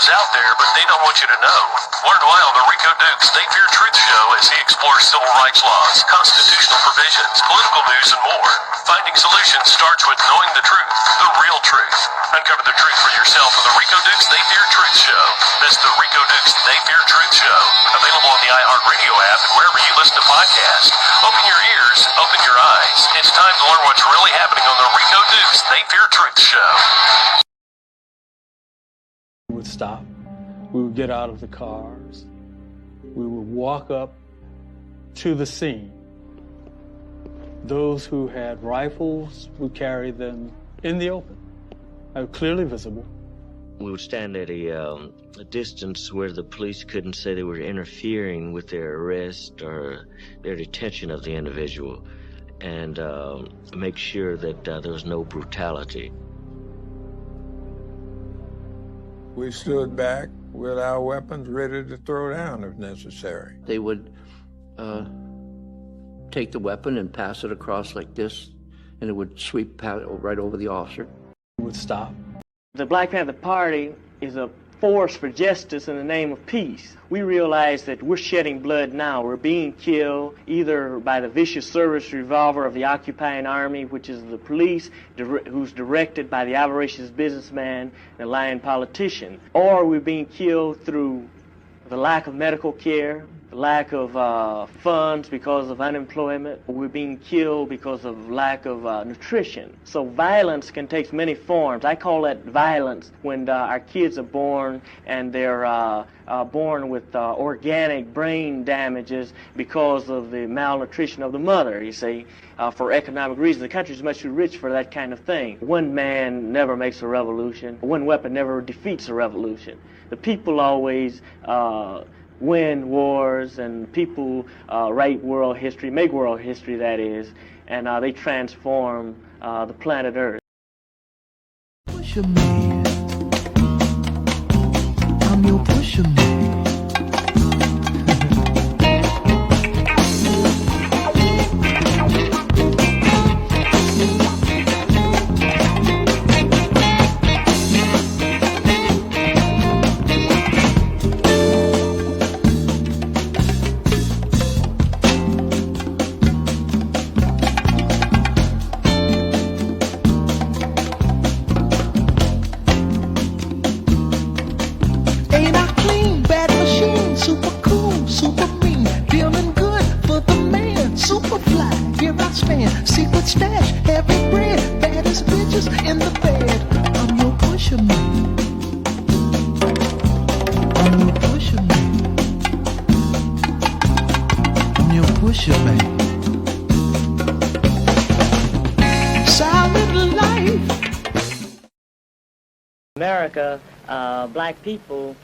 is out there, but they don't want you to know. Learn why on the Rico Dukes They Fear Truth show as he explores civil rights laws, constitutional provisions, political news, and more. Finding solutions starts with knowing the truth, the real truth. Uncover the truth for yourself on the Rico Dukes They Fear Truth show. That's the Rico Dukes They Fear Truth show. Available on the iHeartRadio app and wherever you listen to podcasts. Open your ears, open your eyes. It's time to learn what's really happening on the Rico Dukes They Fear Truth show. We would stop. We would get out of the cars. We would walk up to the scene. Those who had rifles would carry them in the open, clearly visible. We would stand at a distance where the police couldn't say they were interfering with their arrest or their detention of the individual, and make sure that there was no brutality. We stood back with our weapons ready to throw down if necessary. They would take the weapon and pass it across like this, and it would sweep right over the officer. We would stop. The Black Panther Party is a force for justice in the name of peace. We realize that we're shedding blood now. We're being killed either by the vicious service revolver of the occupying army, which is the police, who's directed by the avaricious businessman and the lying politician, or we're being killed through the lack of medical care, the lack of funds because of unemployment. We're being killed because of lack of nutrition. So violence can take many forms. I call that violence when our kids are born and they're born with organic brain damages because of the malnutrition of the mother, you see, for economic reasons. The country is much too rich for that kind of thing. One man never makes a revolution. One weapon never defeats a revolution. The people always win wars, and people write world history, make world history, that is, and they transform the planet Earth. Pusher man, I'm your pusher man. America, black people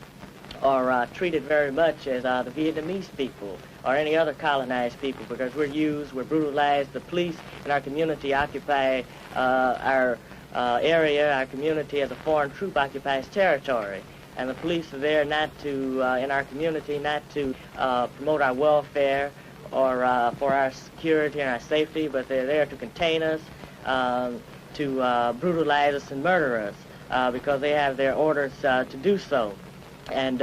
are treated very much as the Vietnamese people or any other colonized people, because we're brutalized. The police in our community occupy our area. Our community as a foreign troop occupies territory. And the police are there not to, in our community, not to promote our welfare or for our security and our safety, but they're there to contain us, to brutalize us and murder us. Because they have their orders to do so. And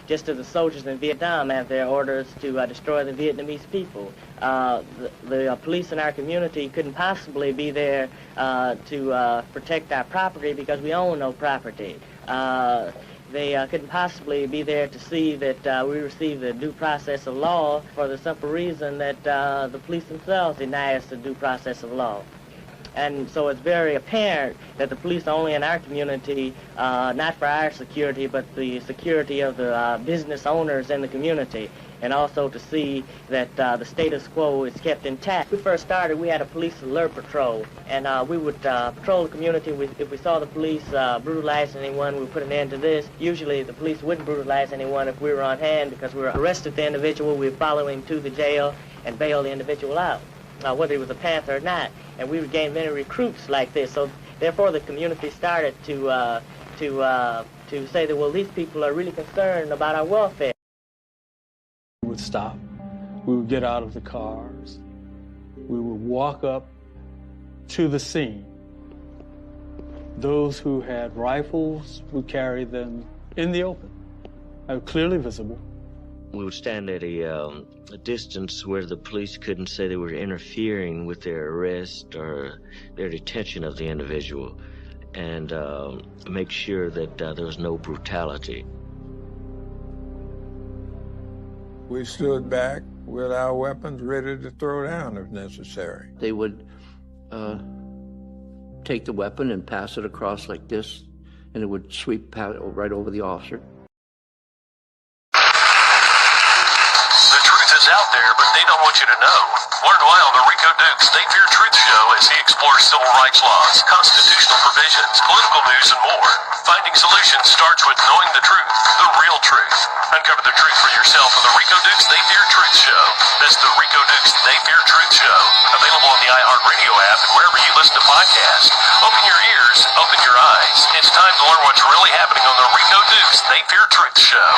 just as the soldiers in Vietnam have their orders to destroy the Vietnamese people, the police in our community couldn't possibly be there to protect our property because we own no property. They couldn't possibly be there to see that we receive the due process of law for the simple reason that the police themselves deny us the due process of law. And so it's very apparent that the police are only in our community, not for our security, but the security of the business owners in the community, and also to see that the status quo is kept intact. When we first started, we had a police alert patrol, and we would patrol the community. If we saw the police brutalize anyone, we would put an end to this. Usually the police wouldn't brutalize anyone if we were on hand, because we were arrested the individual, we would follow him to the jail and bail the individual out, whether he was a Panther or not. And we would gain many recruits like this. So therefore the community started to say that, well, these people are really concerned about our welfare. We would stop. We would get out of the cars. We would walk up to the scene. Those who had rifles would carry them in the open, clearly visible. We would stand at a distance where the police couldn't say they were interfering with their arrest or their detention of the individual, and make sure that there was no brutality. We stood back with our weapons ready to throw down if necessary. They would take the weapon and pass it across like this, and it would sweep right over the officer. The truth is out there, but they don't want you to know. Learn why on the Rico Dukes They Fear Truth show as he explores civil rights laws, constitutional provisions, political news, and more. Finding solutions starts with knowing the truth, the real truth. Uncover the truth for yourself on the Rico Dukes They Fear Truth show. That's the Rico Dukes They Fear Truth show. Available on the iHeartRadio app and wherever you listen to podcasts. Open your ears, open your eyes. It's time to learn what's really happening on the Rico Dukes They Fear Truth show.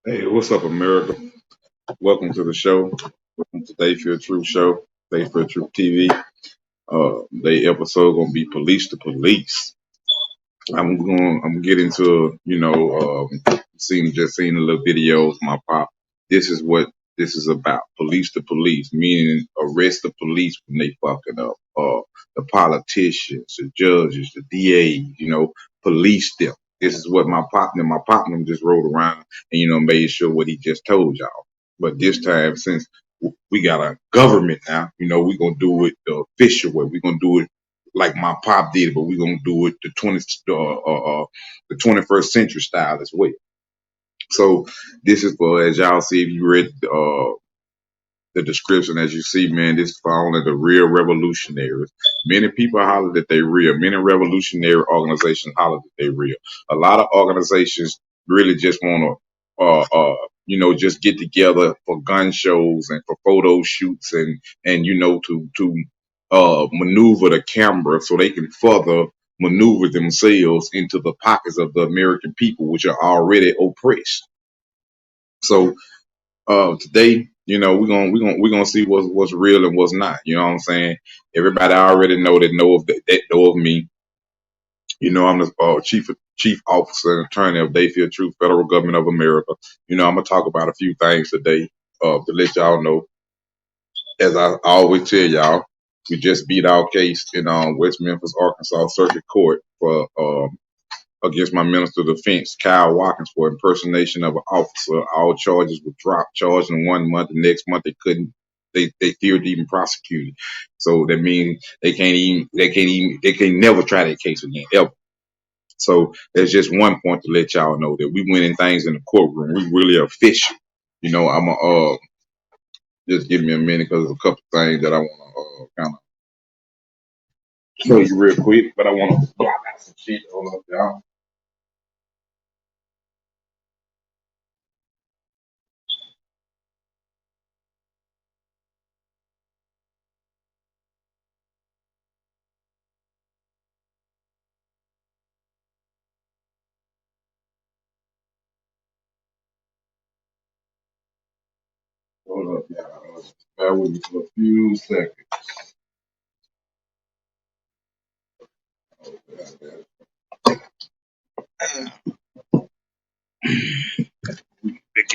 Hey, what's up, America? Welcome to the show. Welcome to They Fear Truth show, They Fear Truth TV. They episode gonna be Police to Police. I'm gonna get into, just seeing a little video of my pop. This is what this is about. Police to police, meaning arrest the police when they fucking up. The politicians, the judges, the DAs, police them. This is what my partner just rode around and, made sure what he just told y'all. But this time, since we got a government now, we're going to do it the official way. We're going to do it like my pop did, but we're going to do it the 21st century style as well. So this is for, as y'all see, if you read the description, as you see, man, this is for only the real revolutionaries. Many people holler that they real. Many revolutionary organizations holler that they real. A lot of organizations really just want to, just get together for gun shows and for photo shoots and to maneuver the camera so they can further maneuver themselves into the pockets of the American people, which are already oppressed. So today, we're gonna see what's real and what's not. You know what I'm saying? Everybody already know of me. I'm the chief officer and attorney of They Fear Truth, Federal Government of America. I'm gonna talk about a few things today to let y'all know. As I always tell y'all, we just beat our case in West Memphis, Arkansas Circuit Court for against my Minister of Defense, Kyle Watkins, for impersonation of an officer. All charges were dropped. Charged in 1 month. The next month they couldn't. They feared to even prosecute it. So that means they can't never try that case again ever. So there's just one point to let y'all know that we winning things in the courtroom. We really are official. I'm just give me a minute because there's a couple things that I want to kind of show you real quick, but I want to block out some shit. Hold up, y'all. Hold up, y'all. Bear with me for a few seconds.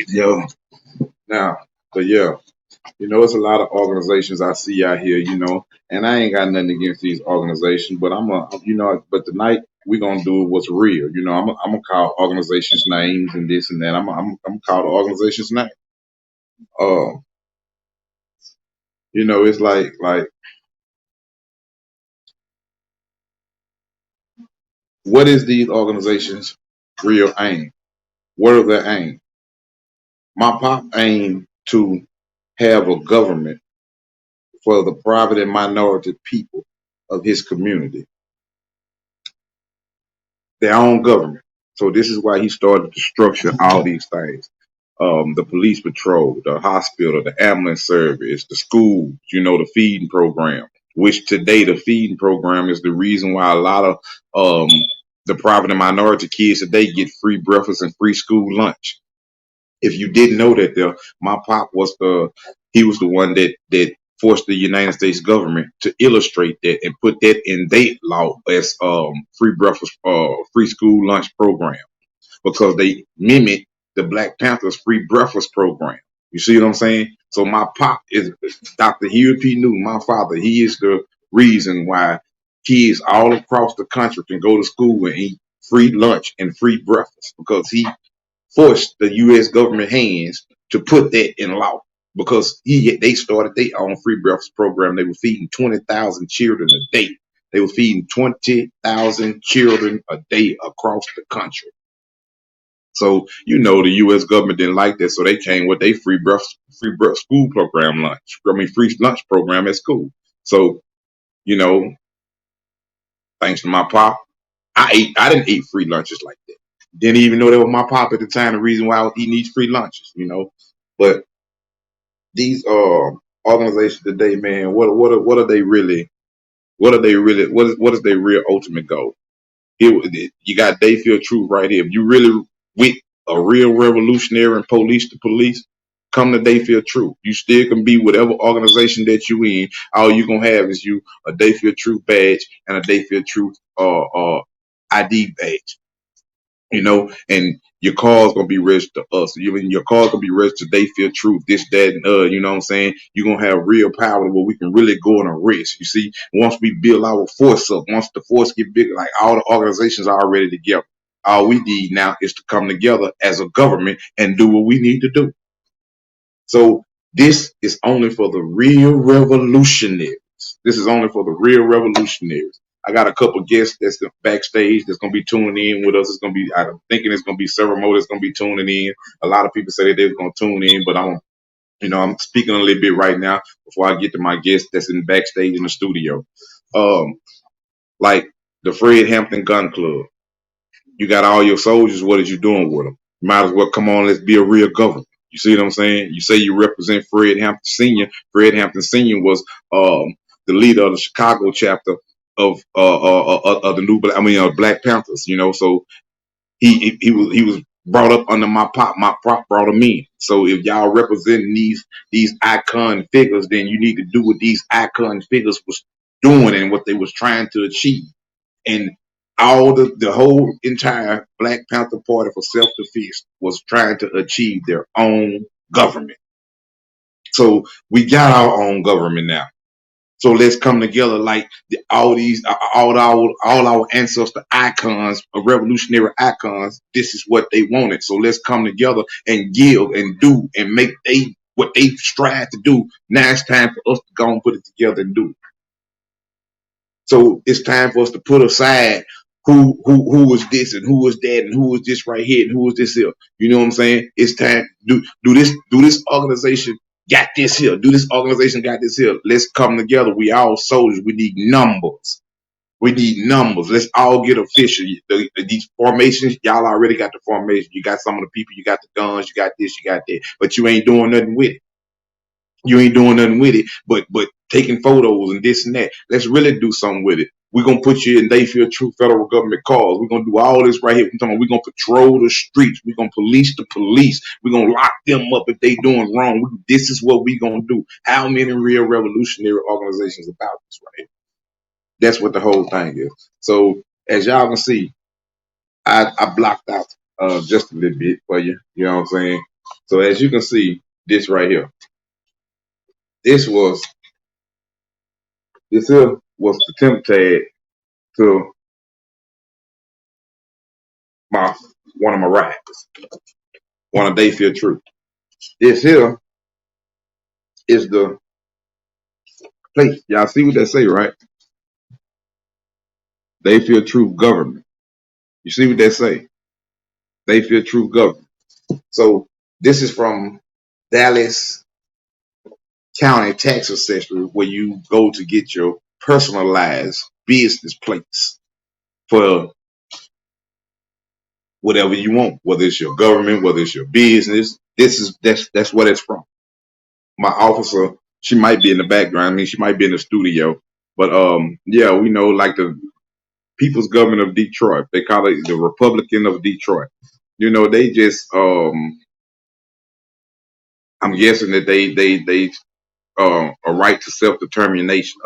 Yo. Now, but yeah, it's a lot of organizations I see out here, and I ain't got nothing against these organizations, but but tonight we're gonna do what's real. I'm gonna call organizations names and this and that. I'm gonna call the organizations name. It's like what is these organizations' real aim? What are their aim? My pop aim to have a government for the private and minority people of his community, their own government. So this is why he started to structure all these things. The police patrol, the hospital, the ambulance service, the schools, the feeding program, which today the feeding program is the reason why a lot of the private and minority kids today get free breakfast and free school lunch. If you didn't know that, my pop was the one that forced the United States government to illustrate that and put that in their law as free breakfast, free school lunch program, because they mimicked the Black Panthers free breakfast program. You see what I'm saying? So my pop is Dr. Huey P. Newton, my father. He is the reason why kids all across the country can go to school and eat free lunch and free breakfast, because he forced the U.S. government hands to put that in law, because they started their own free breakfast program. They were feeding 20,000 children a day. They were feeding 20,000 children a day across the country. So, the U.S. government didn't like that, so they came with their free breakfast school program free lunch program at school. So, thanks to my pop, I didn't eat free lunches like that. Didn't even know that was my pop at the time. The reason why I was eating these free lunches, But these organizations today, man, what are they really? What are they really? What is their real ultimate goal? Here, you got Dayfield Truth right here. If you really with a real revolutionary and police to police, come to Dayfield Truth. You still can be whatever organization that you in. All you gonna have is you a Dayfield Truth badge and a Dayfield Truth ID badge. And your car's gonna be registered to us. Your car's gonna be registered to Dayfield Truth, this, that, and you know what I'm saying? You're gonna have real power where we can really go on a race. You see, once we build our force up, once the force get bigger, like all the organizations are already together. All we need now is to come together as a government and do what we need to do. So this is only for the real revolutionaries. This is only for the real revolutionaries. I got a couple guests that's backstage that's going to be tuning in with us. I'm thinking it's going to be several more that's going to be tuning in. A lot of people say that they're going to tune in, but I'm speaking a little bit right now before I get to my guest that's in backstage in the studio. Like the Fred Hampton Gun Club. You got all your soldiers. What are you doing with them? You might as well come on. Let's be a real government. You see what I'm saying? You say you represent Fred Hampton Sr. Fred Hampton Sr. was the leader of the Chicago chapter of the Black Panthers. So he was brought up under my pop. My pop brought him in. So if y'all representing these icon figures, then you need to do what these icon figures was doing and what they was trying to achieve. And all the whole entire Black Panther Party for self-defense was trying to achieve their own government. So we got our own government now. So let's come together like all our ancestor icons, revolutionary icons. This is what they wanted. So let's come together and give and do and make what they strive to do. Now it's time for us to go and put it together and do it. So it's time for us to put aside who was this and who was that and who was this right here and who was this here. You know what I'm saying? It's time do this organization got this here. Do this organization got this here. Let's come together. We all soldiers. We need numbers. Let's all get official. These formations, y'all already got the formation. You got some of the people. You got the guns. You got this. You got that. But you ain't doing nothing with it. But taking photos and this and that. Let's really do something with it. We're going to put you in Dayfield Truth federal government cars. We're going to do all this right here. We're going to patrol the streets. We're going to police the police. We're going to lock them up if they doing wrong. This is what we're going to do. How many real revolutionary organizations about this right here? That's what the whole thing is. So as y'all can see, I blocked out just a little bit for you. You know what I'm saying? So as you can see, this right here. This here was the temp tag to one of my rides, one of Dayfield Truth. This here is the place. Y'all see what they say, right? Dayfield Truth government. You see what they say? Dayfield Truth government. So this is from Dallas County tax assessor, where you go to get your personalized business plates for whatever you want, whether it's your government, whether it's your business. That's what it's from. My officer, she might be in the background. I mean, she might be in the studio, but yeah, we know like the People's Government of Detroit. They call it the Republican of Detroit. You know, they just I'm guessing that they a right to self-determination,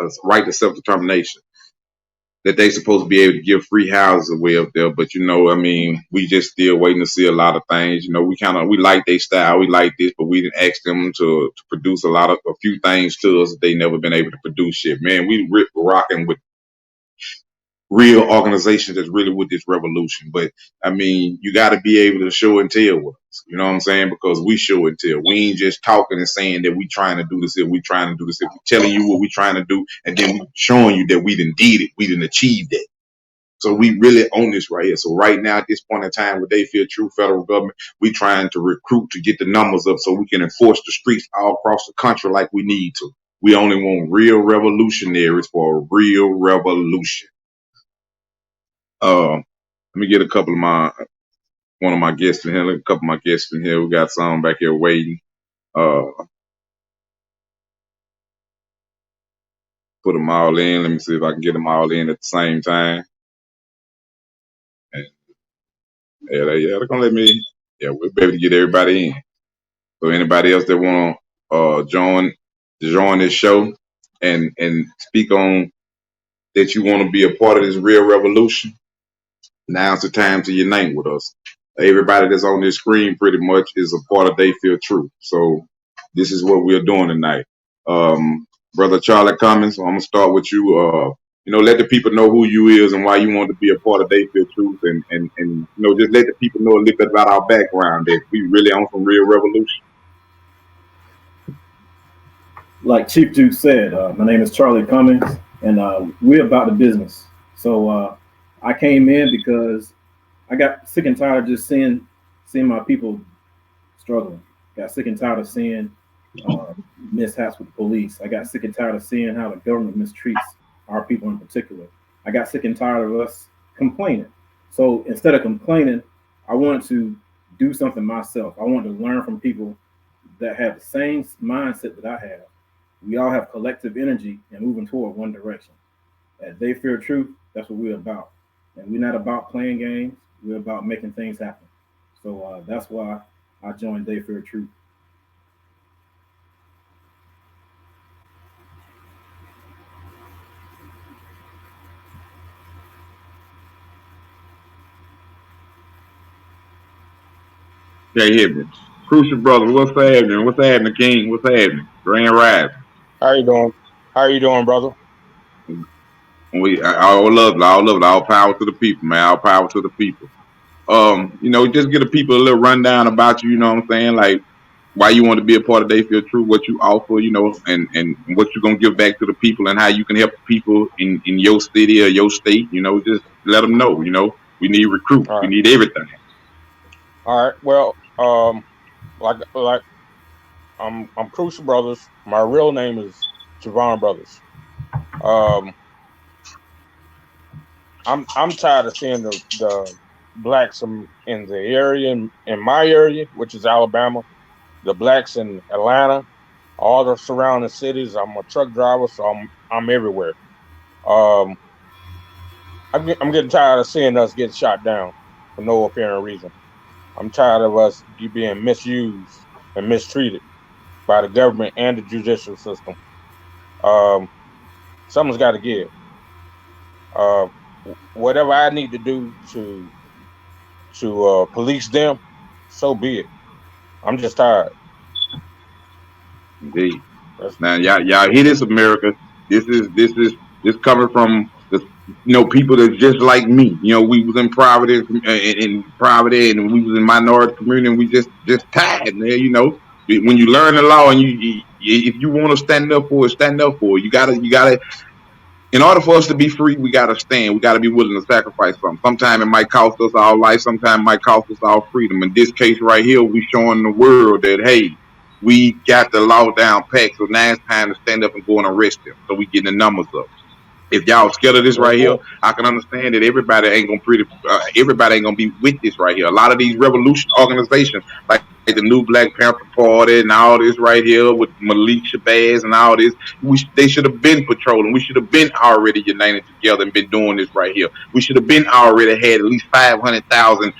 that they supposed to be able to give free houses away up there. But you know, I mean, we just still waiting to see a lot of things. You know, we like their style, we like this, but we didn't ask them to produce a few things to us that they never been able to produce shit. Man, we rocking with real organizations that's really with this revolution. But I mean, you got to be able to show and tell with us. You know what I'm saying? Because we show and tell. We ain't just talking and saying that we trying to do this here, we trying to do this here. We telling you what we trying to do, and then we showing you that we done did it, we done achieved it. So we really own this right here. So right now, at this point in time, with they feel true federal government, we trying to recruit to get the numbers up so we can enforce the streets all across the country like we need to. We only want real revolutionaries for a real revolution. Let me get one of my guests in here. A couple of my guests in here. We got some back here waiting. Put them all in. Let me see if I can get them all in at the same time. And yeah, they're gonna let me. Yeah, we'll be able to get everybody in. So anybody else that want to join this show and speak on that you want to be a part of this real revolution, now's the time to unite with us. Everybody that's on this screen pretty much is a part of They Feel True. So this is what we're doing tonight. Brother Charlie Cummings, I'm gonna start with you. You know, let the people know who you is and why you want to be a part of They Feel Truth, and you know, just let the people know a little bit about our background, that we really on some real revolution. Like Chief Duke said, my name is Charlie Cummings, and we're about the business. So I came in because I got sick and tired of just seeing my people struggling. Got sick and tired of seeing mishaps with the police. I got sick and tired of seeing how the government mistreats our people in particular. I got sick and tired of us complaining. So instead of complaining, I wanted to do something myself. I wanted to learn from people that have the same mindset that I have. We all have collective energy and moving toward one direction. As They Fear Truth, that's what we're about. And we're not about playing games. We're about making things happen. So that's why I joined They Fear Truth. Yeah, hit me. Crucial brother, what's happening? What's happening, King? What's happening? Grand Rise. How you doing? How you doing, brother? All love, all power to the people, man. All power to the people. You know, just give the people a little rundown about you, you know what I'm saying? Like why you want to be a part of They Feel True, what you offer, you know, and what you're gonna give back to the people, and how you can help people in your city or your state, you know, just let them know, you know. We need recruits, we need everything. All right. Well, like I'm Crucial Brothers. My real name is Javon Brothers. I'm tired of seeing the blacks in the area, in my area, which is Alabama, the blacks in Atlanta, all the surrounding cities. I'm a truck driver, so I'm everywhere. I'm getting tired of seeing us get shot down for no apparent reason. I'm tired of us being misused and mistreated by the government and the judicial system. Someone's got to give. Whatever I need to do to police them, so be it. I'm just tired. Indeed. Now, y'all hear this, America? This coming from the, you know, people that's just like me. You know, we was in Providence, and we was in minority community, and we just tired, man. You know, when you learn the law and you if you want to stand up for it. You gotta. In order for us to be free, we gotta stand. We gotta be willing to sacrifice something. Sometimes it might cost us our life. Sometimes it might cost us our freedom. In this case right here, we showing the world that, hey, we got the law down packed. So now it's time to stand up and go and arrest them. So we getting the numbers up. If y'all scared of this right here, Well, I can understand that everybody ain't gonna be with this right here. A lot of these revolution organizations, like the New Black Panther Party and all this right here with Malik Shabazz and all this, they should have been patrolling. We should have been already united together and been doing this right here. We should have been already had at least 500,000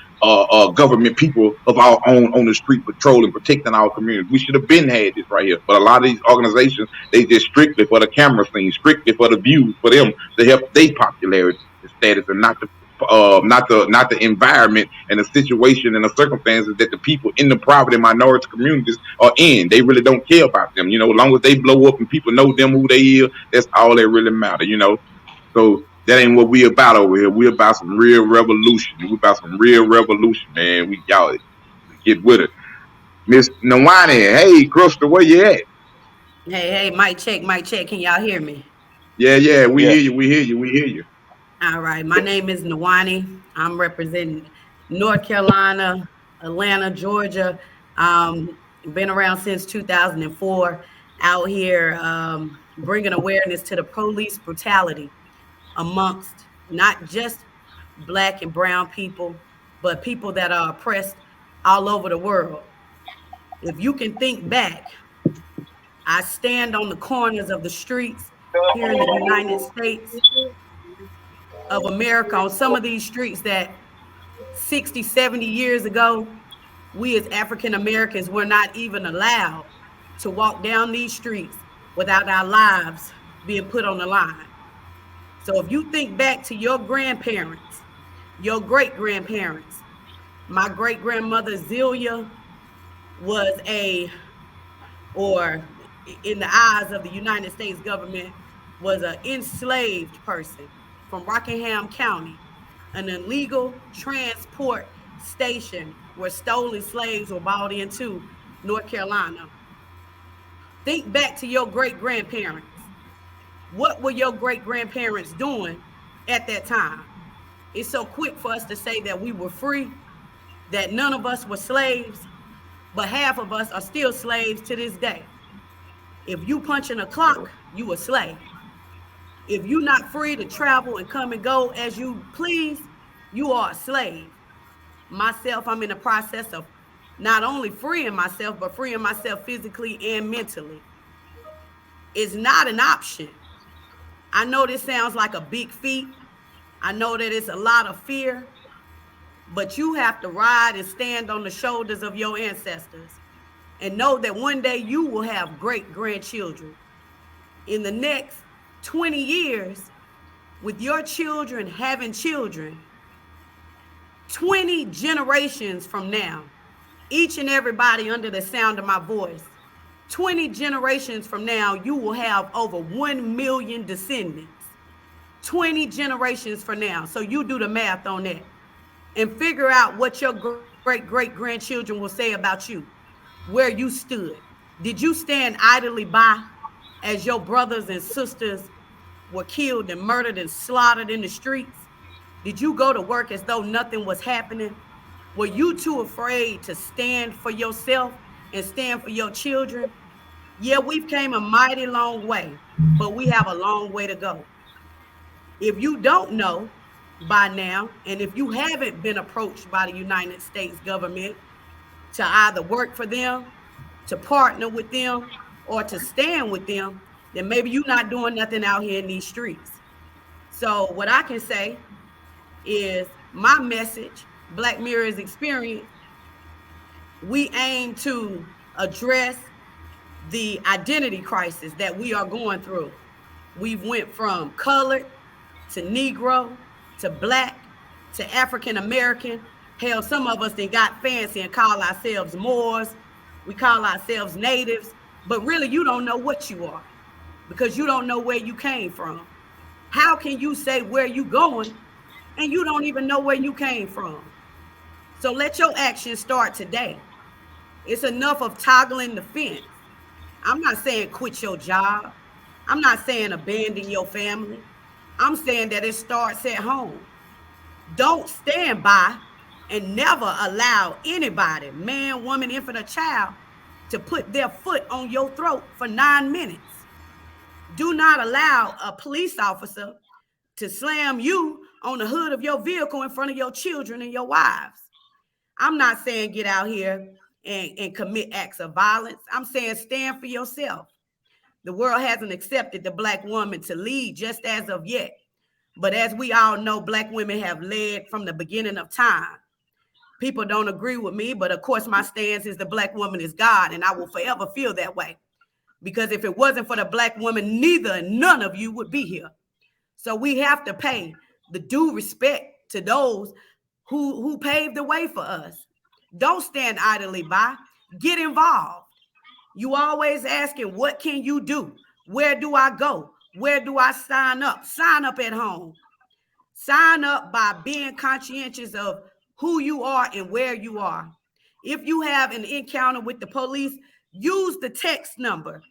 government people of our own on the street patrolling, protecting our community. We should have been had this right here. But a lot of these organizations, they just strictly for the camera scene, strictly for the views, for them to help their popularity status, and not the environment and the situation and the circumstances that the people in the poverty minority communities are in. They really don't care about them. As long as they blow up and people know them who they is, that's all that really matter. So that ain't what we about over here. We about some real revolution. We about some real revolution, man. Y'all get with it. Miss Nawani, hey Crystal, where you at? Hey, mic check. Can y'all hear me? Yeah, we yes. hear you. All right, my name is Nawani. I'm representing North Carolina, Atlanta, Georgia. Been around since 2004, out here bringing awareness to the police brutality amongst not just Black and brown people, but people that are oppressed all over the world. If you can think back, I stand on the corners of the streets here in the United States of America, on some of these streets that 60, 70 years ago, we as African Americans were not even allowed to walk down these streets without our lives being put on the line. So if you think back to your grandparents, your great-grandparents, my great-grandmother Zelia was or in the eyes of the United States government, was an enslaved person from Rockingham County, an illegal transport station where stolen slaves were brought into North Carolina. Think back to your great-grandparents. What were your great-grandparents doing at that time? It's so quick for us to say that we were free, that none of us were slaves, but half of us are still slaves to this day. If you punch in a clock, you a slave. If you're not free to travel and come and go as you please, you are a slave. Myself, I'm in the process of not only freeing myself, but freeing myself physically and mentally. It's not an option. I know this sounds like a big feat. I know that it's a lot of fear, but you have to ride and stand on the shoulders of your ancestors and know that one day you will have great-grandchildren. In the next 20 years, with your children having children, 20 generations from now, each and everybody under the sound of my voice, 20 generations from now, you will have over 1 million descendants. 20 generations from now. So you do the math on that and figure out what your great-great-grandchildren will say about you, where you stood. Did you stand idly by as your brothers and sisters were killed and murdered and slaughtered in the streets? Did you go to work as though nothing was happening? Were you too afraid to stand for yourself and stand for your children? Yeah, we've came a mighty long way, but we have a long way to go. If you don't know by now, and if you haven't been approached by the United States government to either work for them, to partner with them, or to stand with them, then maybe you're not doing nothing out here in these streets. So what I can say is my message, Black Mirrors Experience, we aim to address the identity crisis that we are going through. We've went from colored to Negro to Black to African American. Hell, some of us then got fancy and call ourselves Moors. We call ourselves natives, but really you don't know what you are because you don't know where you came from. How can you say where you going and you don't even know where you came from? So let your actions start today. It's enough of toggling the fence. I'm not saying quit your job. I'm not saying abandon your family. I'm saying that it starts at home. Don't stand by and never allow anybody, man, woman, infant, or child, to put their foot on your throat for 9 minutes. Do not allow a police officer to slam you on the hood of your vehicle in front of your children and your wives. I'm not saying get out here and commit acts of violence. I'm saying stand for yourself. The world hasn't accepted the Black woman to lead just as of yet. But as we all know, Black women have led from the beginning of time. People don't agree with me, but of course my stance is the Black woman is God, and I will forever feel that way. Because if it wasn't for the Black woman, none of you would be here. So we have to pay the due respect to those who paved the way for us. Don't stand idly by. Get involved. You always asking, what can you do? Where do I go? Where do I sign up? Sign up at home. Sign up by being conscientious of who you are and where you are. If you have an encounter with the police, use the text number.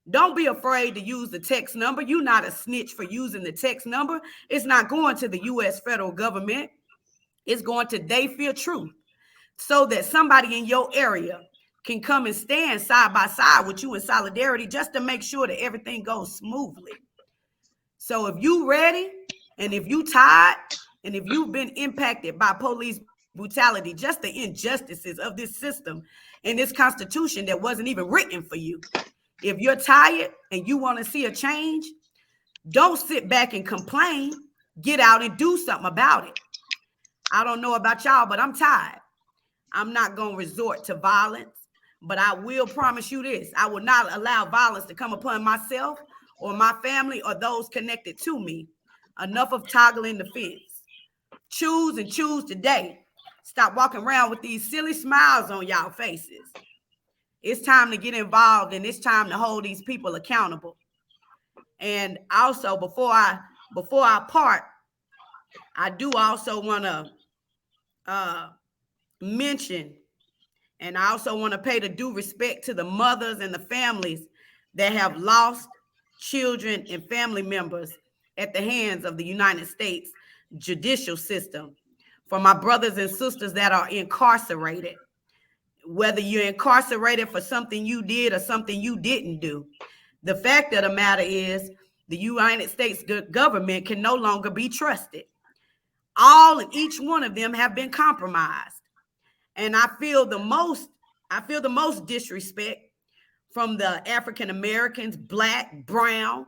Don't be afraid to use the text number. You're not a snitch for using the text number. It's not going to the U.S. federal government. It's going to They Fear Truth, so that somebody in your area can come and stand side by side with you in solidarity just to make sure that everything goes smoothly. So if you ready, and if you tired, and if you've been impacted by police brutality, just the injustices of this system and this Constitution that wasn't even written for you, if you're tired and you want to see a change, don't sit back and complain. Get out and do something about it. I don't know about y'all, but I'm tired. I'm not going to resort to violence, but I will promise you this. I will not allow violence to come upon myself or my family or those connected to me. Enough of toggling the fence. Choose and choose today. Stop walking around with these silly smiles on y'all faces. It's time to get involved, and it's time to hold these people accountable. And also, before I part, I do also want to mention, and I also want to pay the due respect to the mothers and the families that have lost children and family members at the hands of the United States judicial system. For my brothers and sisters that are incarcerated, whether you're incarcerated for something you did or something you didn't do, the fact of the matter is the United States government can no longer be trusted. All and each one of them have been compromised. And I feel the most disrespect from the African Americans, Black, brown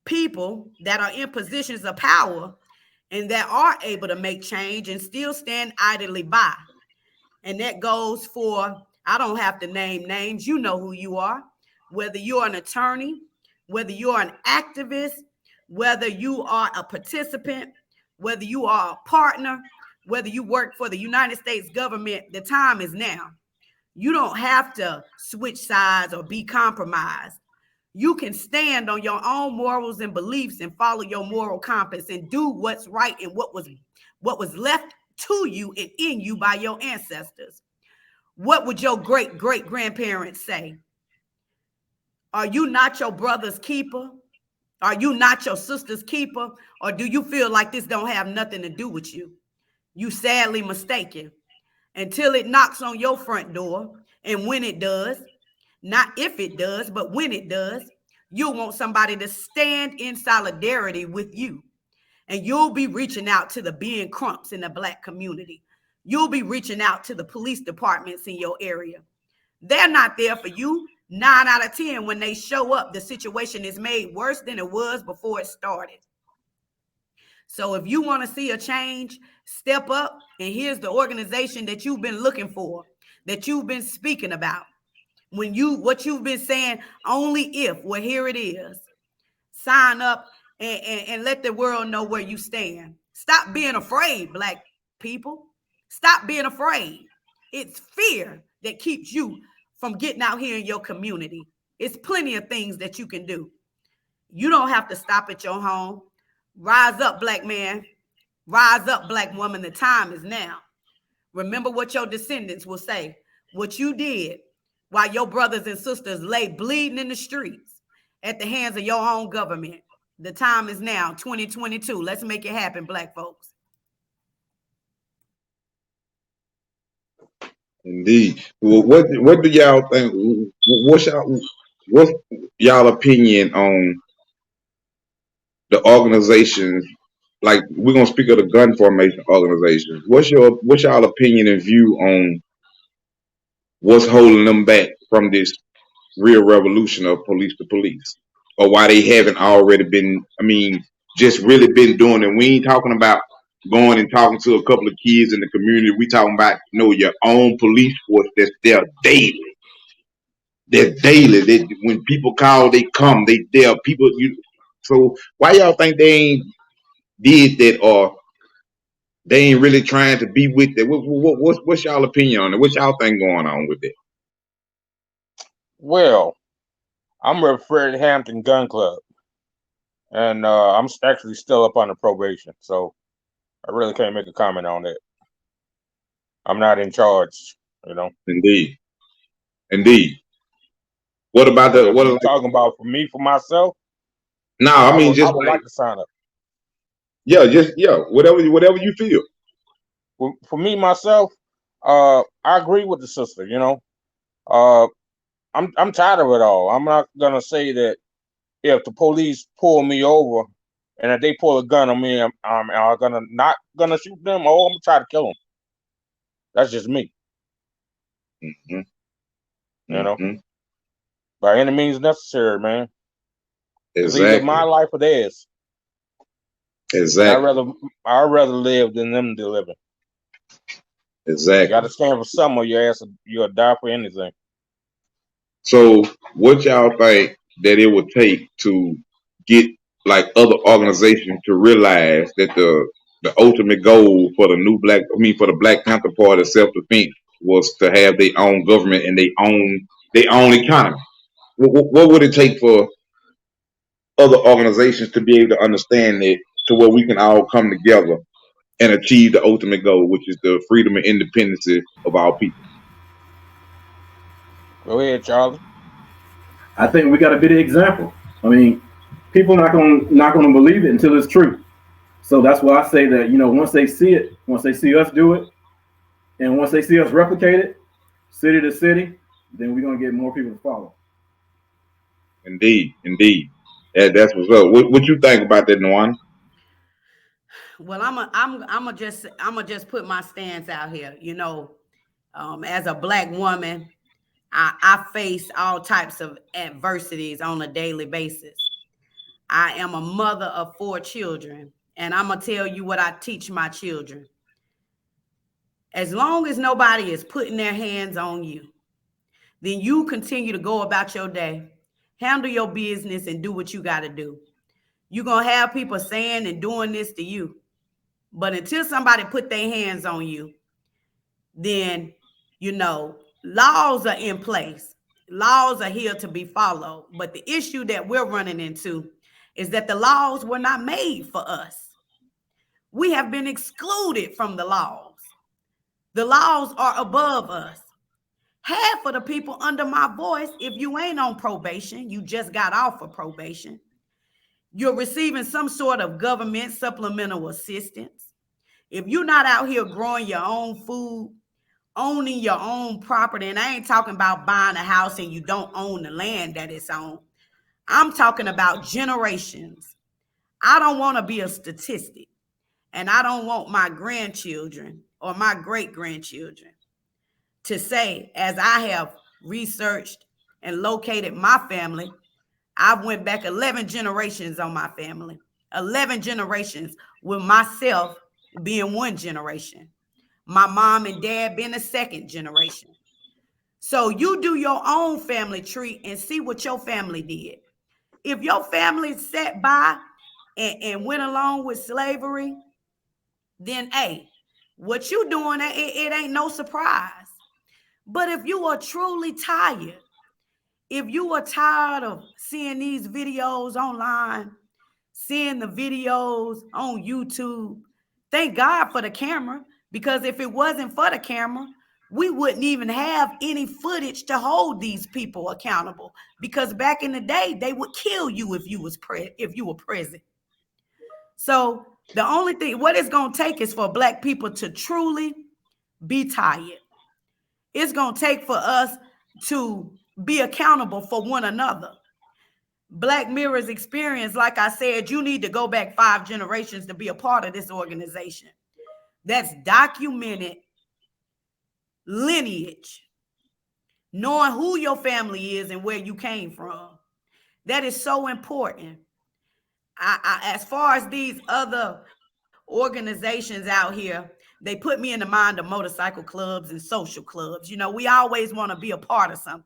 people that are in positions of power and that are able to make change and still stand idly by. And that goes for, I don't have to name names. You know who you are, whether you're an attorney, whether you're an activist, whether you are a participant, whether you are a partner, whether you work for the United States government. The time is now. You don't have to switch sides or be compromised. You can stand on your own morals and beliefs and follow your moral compass and do what's right and what was left to you and in you by your ancestors. What would your great-great-grandparents say? Are you not your brother's keeper? Are you not your sister's keeper? Or do you feel like this don't have nothing to do with you? You sadly mistaken. Until it knocks on your front door, and when it does, not if it does, but when it does, you'll want somebody to stand in solidarity with you. And you'll be reaching out to the Ben Crumps in the Black community. You'll be reaching out to the police departments in your area. They're not there for you. 9 out of 10, when they show up, the situation is made worse than it was before it started. So if you want to see a change, step up. And here's the organization that you've been looking for, that you've been speaking about. What you've been saying, only if, well, here it is. Sign up and let the world know where you stand. Stop being afraid, Black people. Stop being afraid. It's fear that keeps you from getting out here in your community. It's plenty of things that you can do. You don't have to stop at your home. Rise up, Black man. Rise up, Black woman. The time is now. Remember what your descendants will say. What you did while your brothers and sisters lay bleeding in the streets at the hands of your own government. The time is now, 2022. Let's make it happen, Black folks. Indeed. Well, what do y'all think? What's y'all opinion on the organizations, like we're gonna speak of the gun formation organizations. What's y'all opinion and view on what's holding them back from this real revolution of police to police, or why they haven't already been? I mean, just really been doing it. We ain't talking about going and talking to a couple of kids in the community. We talking about your own police force that's there daily. They're daily. When people call, they come. They there. People. So why y'all think they ain't did that, or they ain't really trying to be with that? What's y'all opinion on it? What y'all think going on with it? Well, I'm with Fred Hampton Gun Club, and I'm actually still up on probation, so I really can't make a comment on that. I'm not in charge, Indeed. What about what are you talking about for me, for myself? No, I mean, I would like to sign up. Yeah, whatever you feel. For me, myself, I agree with the sister. I'm tired of it all. I'm not gonna say that if the police pull me over and if they pull a gun on me, I'm not gonna shoot them, or I'm gonna try to kill them. That's just me. By any means necessary, man. It's either my life or theirs. Exactly. I'd rather live than them to live. Exactly. You got to stand for something, or your ass, you'll die for anything. So, what y'all think that it would take to get like other organizations to realize that the ultimate goal for the Black Panther Party of self-defense was to have their own government and their own economy? What would it take for other organizations to be able to understand it, to where we can all come together and achieve the ultimate goal, which is the freedom and independence of our people? Go ahead, Charlie. I think we got to be the example. I mean, people not gonna believe it until it's true. So that's why I say that, once they see it, once they see us do it, and once they see us replicate it, city to city, then we're gonna get more people to follow. Indeed. That's what's up. What you think about that, Nuwan? Well, I'm just put my stance out here. As a Black woman, I face all types of adversities on a daily basis. I am a mother of 4 children, and I'm gonna tell you what I teach my children. As long as nobody is putting their hands on you, then you continue to go about your day, handle your business, and do what you got to do. You're gonna have people saying and doing this to you, but until somebody put their hands on you, then laws are in place. Laws are here to be followed. But the issue that we're running into is that the laws were not made for us. We have been excluded from the laws. The laws are above us. Half of the people under my voice, if you ain't on probation, you just got off of probation, you're receiving some sort of government supplemental assistance. If you're not out here growing your own food, owning your own property, and I ain't talking about buying a house and you don't own the land that it's on. I'm talking about generations. I don't want to be a statistic, and I don't want my grandchildren or my great-grandchildren to say, as I have researched and located my family, I've went back 11 generations on my family, 11 generations, with myself being 1 generation. My mom and dad being a 2nd generation. So you do your own family tree and see what your family did. If your family sat by and went along with slavery, then hey, what you doing, it ain't no surprise. But if you are truly tired, if you are tired of seeing these videos online, seeing the videos on YouTube, thank God for the camera, because if it wasn't for the camera, we wouldn't even have any footage to hold these people accountable, because back in the day, they would kill you if you were present. So the only thing, what it's going to take is for Black people to truly be tired. It's going to take for us to be accountable for one another. Black Mirror's experience, like I said, you need to go back 5 generations to be a part of this organization. That's documented lineage, knowing who your family is and where you came from. That is so important. As far as these other organizations out here, they put me in the mind of motorcycle clubs and social clubs. You know, we always want to be a part of something.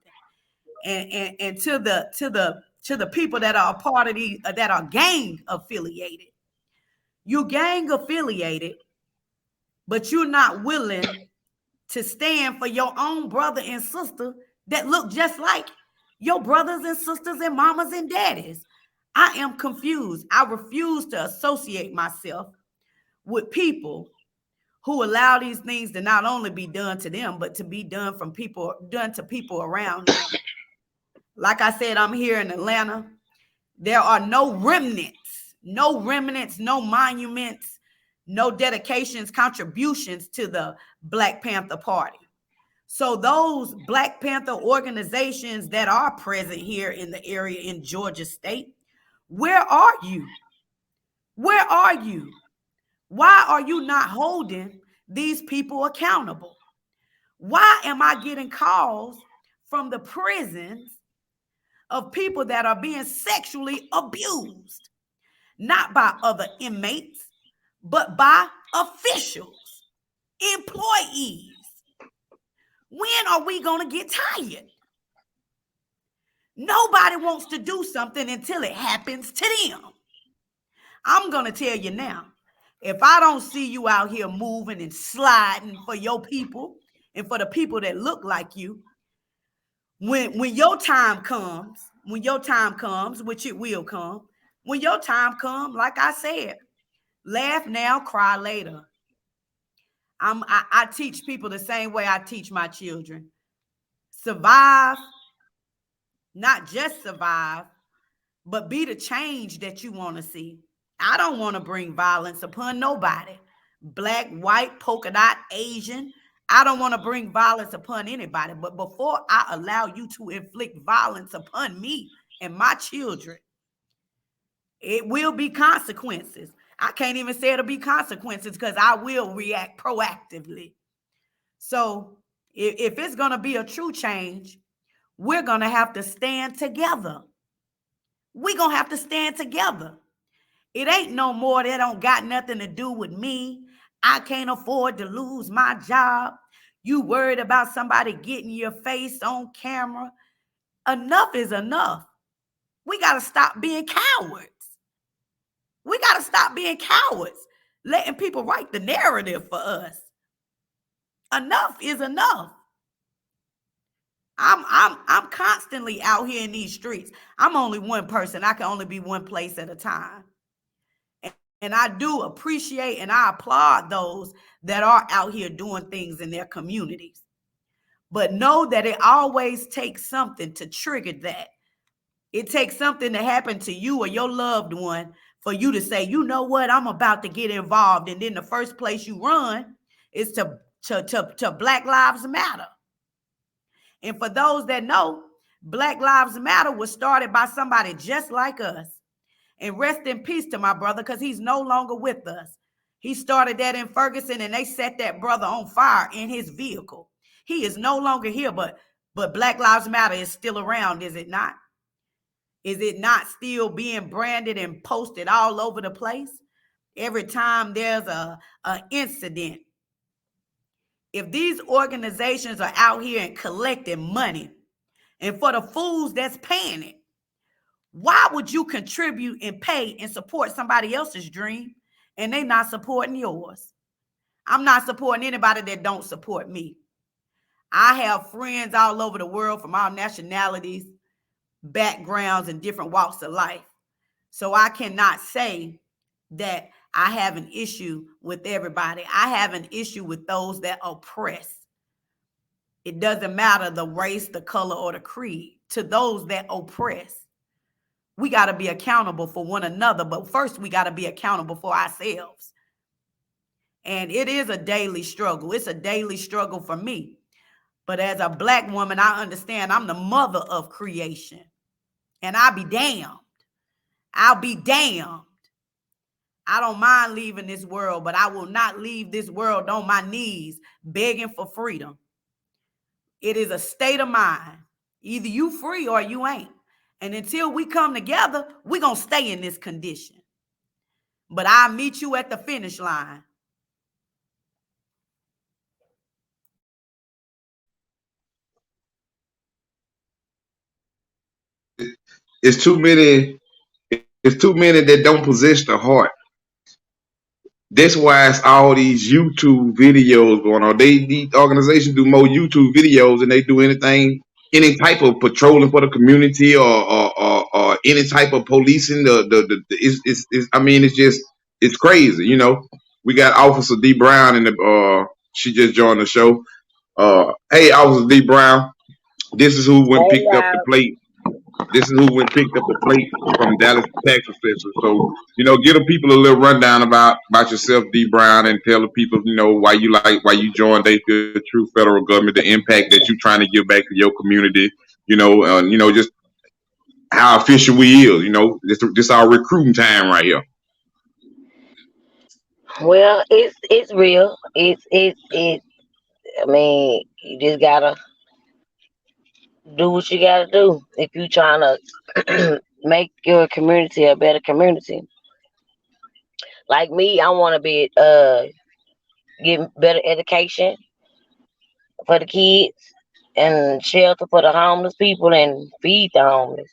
And to the people that are a part of these, that are gang affiliated, you gang affiliated, but you're not willing to stand for your own brother and sister that look just like your brothers and sisters and mamas and daddies. I am confused. I refuse to associate myself with people who allow these things to not only be done to them, but to be done to people around them. Like I said, I'm here in Atlanta. There are no remnants, no monuments, no dedications, contributions to the Black Panther Party. So those Black Panther organizations that are present here in the area in Georgia State, where are you? Where are you? Why are you not holding these people accountable? Why am I getting calls from the prisons of people that are being sexually abused, not by other inmates, but by officials, employees? When are we going to get tired? Nobody wants to do something until it happens to them. I'm going to tell you now, if I don't see you out here moving and sliding for your people and for the people that look like you, when your time comes, which it will come, when your time comes, like I said, laugh now, cry later. I teach people the same way I teach my children. Survive, not just survive, but be the change that you want to see. I don't want to bring violence upon nobody. Black, white, polka dot, Asian. I don't want to bring violence upon anybody. But before I allow you to inflict violence upon me and my children, it will be consequences. I can't even say it'll be consequences because I will react proactively. So if it's going to be a true change, we're going to have to stand together. We're going to have to stand together. It ain't no more that don't got nothing to do with me. I can't afford to lose my job. You worried about somebody getting your face on camera. Enough is enough. We got to stop being cowards. We got to stop being cowards, letting people write the narrative for us. Enough is enough. I'm constantly out here in these streets. I'm only one person. I can only be one place at a time. And I do appreciate and I applaud those that are out here doing things in their communities. But know that it always takes something to trigger that. It takes something to happen to you or your loved one for you to say, you know what, I'm about to get involved. And then the first place you run is to Black Lives Matter. And for those that know, Black Lives Matter was started by somebody just like us. And rest in peace to my brother, because he's no longer with us. He started that in Ferguson, and they set that brother on fire in his vehicle. He is no longer here, but Black Lives Matter is still around, is it not? Is it not still being branded and posted all over the place? Every time there's a incident. If these organizations are out here and collecting money, and for the fools that's paying it, why would you contribute and pay and support somebody else's dream and they not supporting yours? I'm not supporting anybody that don't support me. I have friends all over the world from all nationalities, backgrounds, and different walks of life. So I cannot say that I have an issue with everybody. I have an issue with those that oppress. It doesn't matter the race, the color, or the creed. To those that oppress, we got to be accountable for one another, but first we got to be accountable for ourselves. And it is a daily struggle. It's a daily struggle for me. But as a Black woman, I understand I'm the mother of creation. And I'll be damned. I'll be damned. I don't mind leaving this world, but I will not leave this world on my knees begging for freedom. It is a state of mind. Either you free or you ain't. And until we come together, we're going to stay in this condition. But I'll meet you at the finish line. It's too many. It's too many that don't possess the heart. That's why it's all these YouTube videos going on. These organizations do more YouTube videos than they do anything, any type of patrolling for the community or any type of policing. I mean, it's crazy. You know, we got Officer D Brown in the she just joined the show. Hey, Officer D Brown, this is who went picked up the plate. This is who went picked up the plate from Dallas tax assessor. So, you know, give the people a little rundown about yourself, D Brown, and tell the people, you know, why you joined They Feel True federal government, the impact that you're trying to give back to your community, you know, just how official we is, you know, this our recruiting time right here. Well, it's real. I mean, you just gotta do what you gotta do if you trying to make your community a better community. Like me, I want to be get better education for the kids and shelter for the homeless people and feed the homeless.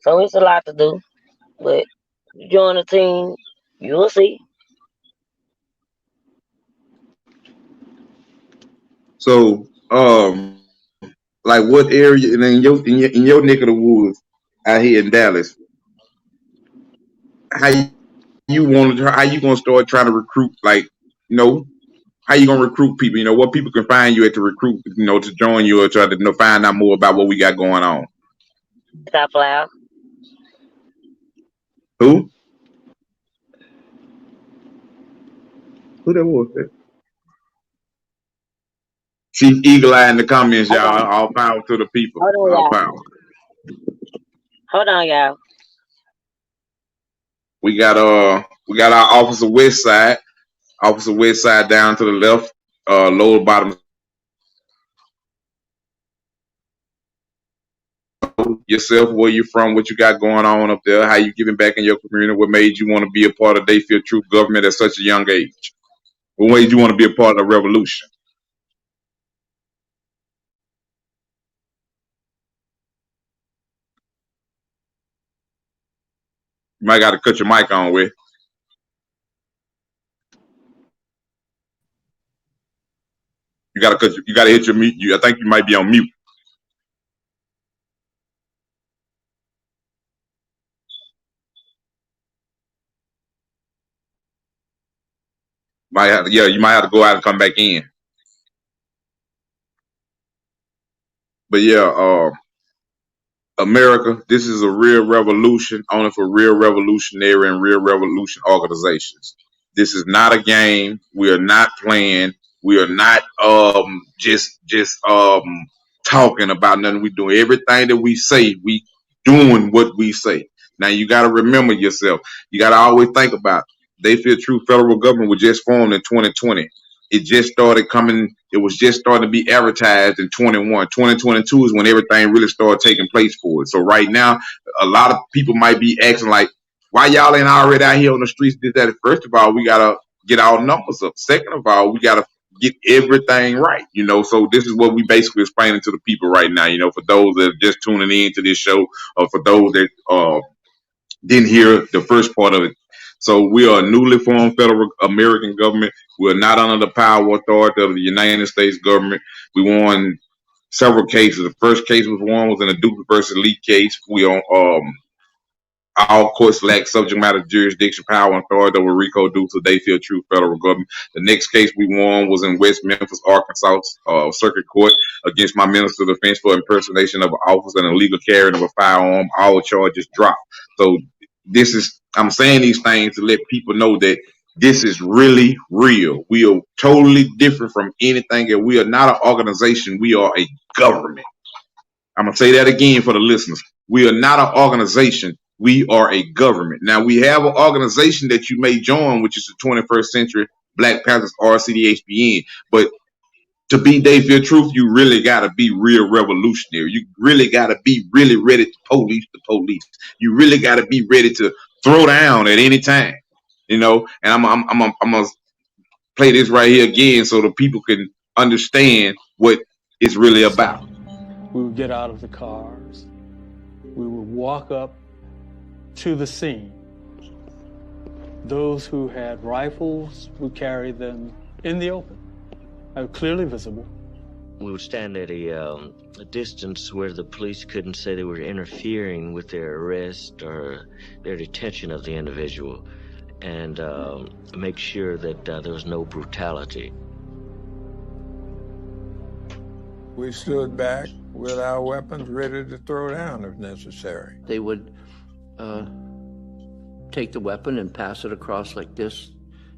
So it's a lot to do, but you join the team, you'll see. So, like what area in your neck of the woods out here in Dallas, how you gonna start trying to recruit, like, you know, how you gonna recruit people? You know, what people can find you at to recruit, you know, to join you or try to, you know, find out more about what we got going on. Stop loud. Who that was? She's eagle eye in the comments, y'all. All power to the people. All power. Hold on, y'all. We got our Officer Westside down to the left, lower bottom. Yourself, where you from, what you got going on up there, how you giving back in your community, what made you want to be a part of They Feel True government at such a young age? What made you want to be a part of the revolution? You might got to cut your mic on, with. You got to hit your mute. I think you might be on mute. You might have to go out and come back in. But yeah, America, this is a real revolution, only for real revolutionary and real revolution organizations. This is not a game. We are not playing. We are not just talking about nothing. We doing everything that we say. We doing what we say. Now you got to remember yourself. You got to always think about They Feel True federal government was just formed in 2020. It just started coming. It was just starting to be advertised in 21. 2022 is when everything really started taking place for it. So right now, a lot of people might be asking, like, why y'all ain't already out here on the streets? Did that? First of all, we gotta get our numbers up. Second of all, we gotta get everything right. You know, so this is what we basically explaining to the people right now. You know, for those that are just tuning in to this show, or for those that didn't hear the first part of it. So we are a newly formed federal American government. We're not under the power authority of the United States government. We won several cases. The first case was in a Duke versus Lee case. We on all courts lack subject matter jurisdiction, power, and authority over RICO due to They Feel True federal government. The next case we won was in West Memphis, Arkansas, Circuit Court against my Minister of Defense for impersonation of an officer and illegal carrying of a firearm. All charges dropped. So I'm saying these things to let people know that this is really real. We are totally different from anything, and we are not an organization. We are a government. I'm going to say that again for the listeners. We are not an organization. We are a government. Now, we have an organization that you may join, which is the 21st Century Black Panthers, RCDHBN. But to be Dayfield Truth, you really got to be real revolutionary. You really got to be really ready to police the police. You really got to be ready to throw down at any time, you know. And I'm gonna play this right here again so the people can understand what it's really about. We would get out of the cars. We would walk up to the scene. Those who had rifles would carry them in the open, clearly visible. We would stand at a distance where the police couldn't say they were interfering with their arrest or their detention of the individual, and make sure that there was no brutality. We stood back with our weapons ready to throw down if necessary. They would take the weapon and pass it across like this,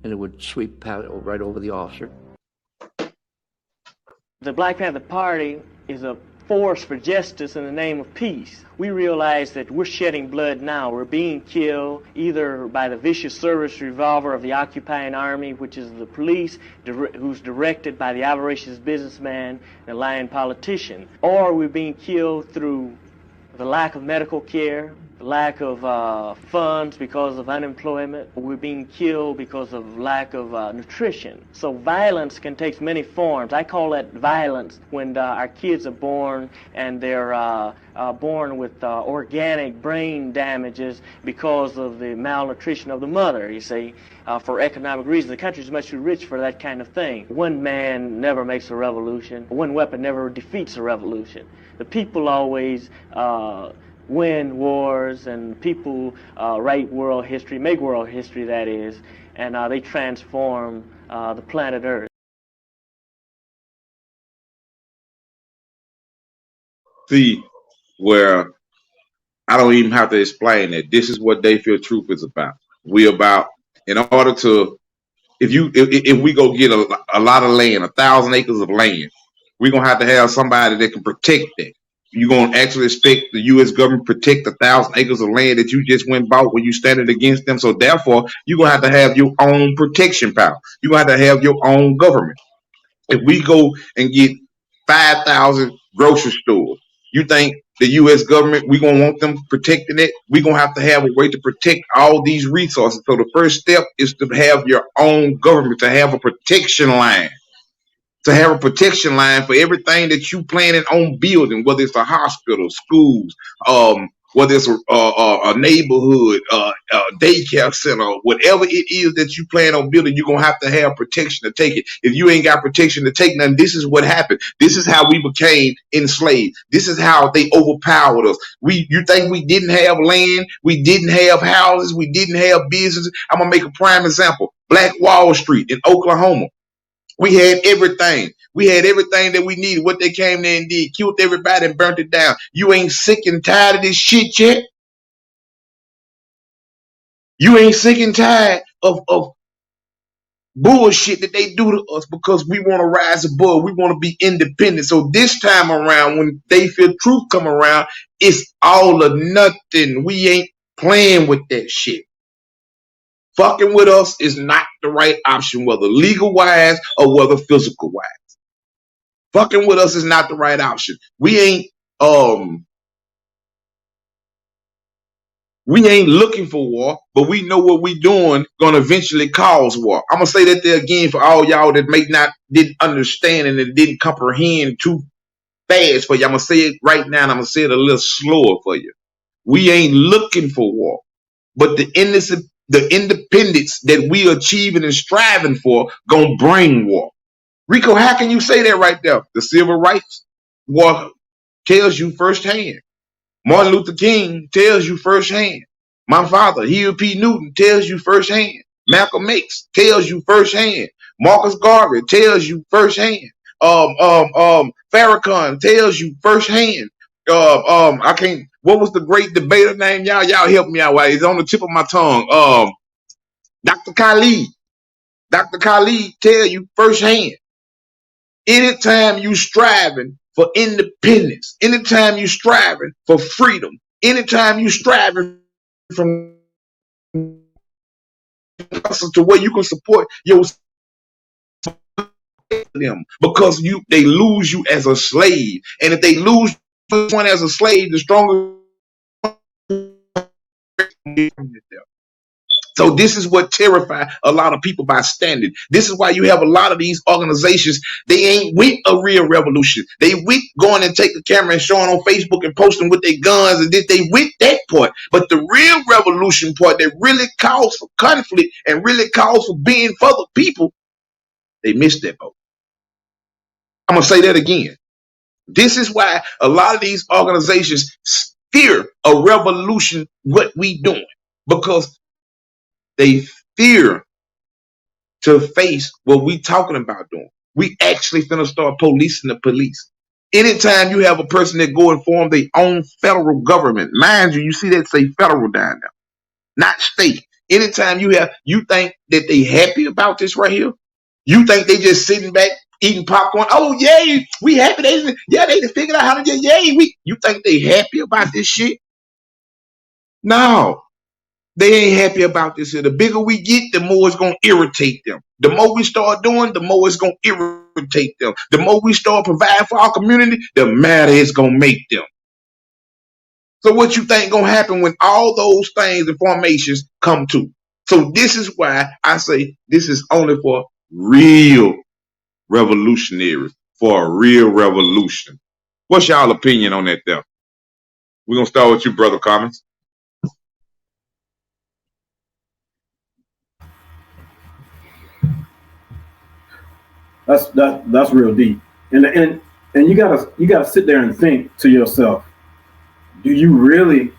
and it would sweep right over the officer. The Black Panther Party is a force for justice in the name of peace. We realize that we're shedding blood now. We're being killed either by the vicious service revolver of the occupying army, which is the police, who's directed by the avaricious businessman and lying politician, or we're being killed through the lack of medical care, the lack of funds because of unemployment. We're being killed because of lack of nutrition. So violence can take many forms. I call that violence when our kids are born and they're born with organic brain damages because of the malnutrition of the mother, you see, for economic reasons. The country is much too rich for that kind of thing. One man never makes a revolution. One weapon never defeats a revolution. The people always win wars, and people write world history, make world history, that is, and they transform the planet Earth. See, where I don't even have to explain that. This is what Dayfield Truth is about. We about, in order to, if we go get a lot of land, 1,000 acres of land, we're going to have somebody that can protect that. You're going to actually expect the U.S. government to protect 1,000 acres of land that you just went and bought when you standing against them. So therefore, you're going to have your own protection power. You're going to have your own government. If we go and get 5,000 grocery stores, you think the U.S. government, we're going to want them protecting it? We're going to have a way to protect all these resources. So the first step is to have your own government, to have a protection line. To have a protection line for everything that you planning on building, whether it's a hospital, schools, whether it's a neighborhood, daycare center, whatever it is that you plan on building, you're going to have protection to take it. If you ain't got protection to take nothing, this is what happened. This is how we became enslaved. This is how they overpowered us. You think we didn't have land? We didn't have houses. We didn't have businesses. I'm going to make a prime example. Black Wall Street in Oklahoma. We had everything. We had everything that we needed. What they came there and did, killed everybody and burnt it down. You ain't sick and tired of this shit yet? You ain't sick and tired of bullshit that they do to us because we want to rise above. We want to be independent. So this time around, when Dayfield Truth come around, it's all or nothing. We ain't playing with that shit. Fucking with us is not the right option, whether legal-wise or whether physical-wise. Fucking with us is not the right option. We ain't looking for war, but we know what we doing gonna eventually cause war. I'm gonna say that there again for all y'all that didn't understand and that didn't comprehend too fast for you. I'm gonna say it right now, and I'm gonna say it a little slower for you. We ain't looking for war, but the independence that we achieving and striving for gonna bring war. Rico, how can you say that right there? The civil rights war tells you firsthand. Martin Luther King tells you firsthand. My father, Huey P. Newton, tells you firsthand. Malcolm X tells you firsthand. Marcus Garvey tells you firsthand. Farrakhan tells you firsthand. What was the great debater name? Y'all help me out. It's on the tip of my tongue. Dr. Khalid. Dr. Khalid tell you firsthand. Anytime you striving for independence, anytime you striving for freedom, Anytime you striving from to where you can support yourself, them because they lose you as a slave, and if they lose one as a slave, the stronger. So this is what terrifies a lot of people by standing. This is why you have a lot of these organizations. They ain't with a real revolution. They with going and take the camera and showing on Facebook and posting with their guns, and they with that part. But the real revolution part that really calls for conflict and really calls for being for the people, they missed that boat. I'm gonna say that again. This is why a lot of these organizations fear a revolution, what we doing, because they fear to face what we talking about doing. We actually finna start policing the police. Anytime you have a person that go and form their own federal government, mind you, you see that say federal down there, not state. Anytime you think that they happy about this right here, you think they just sitting back eating popcorn. Oh yay, we happy. They just figured out how to get yay. You think they happy about this shit? No. They ain't happy about this. The bigger we get, the more it's going to irritate them. The more we start doing, the more it's going to irritate them. The more we start providing for our community, the madder it's going to make them. So what you think going to happen when all those things and formations come to? So this is why I say this is only for real revolutionaries, for a real revolution. What's y'all opinion on that there? We're going to start with you, Brother Commons. That's real deep, and you gotta sit there and think to yourself, do you really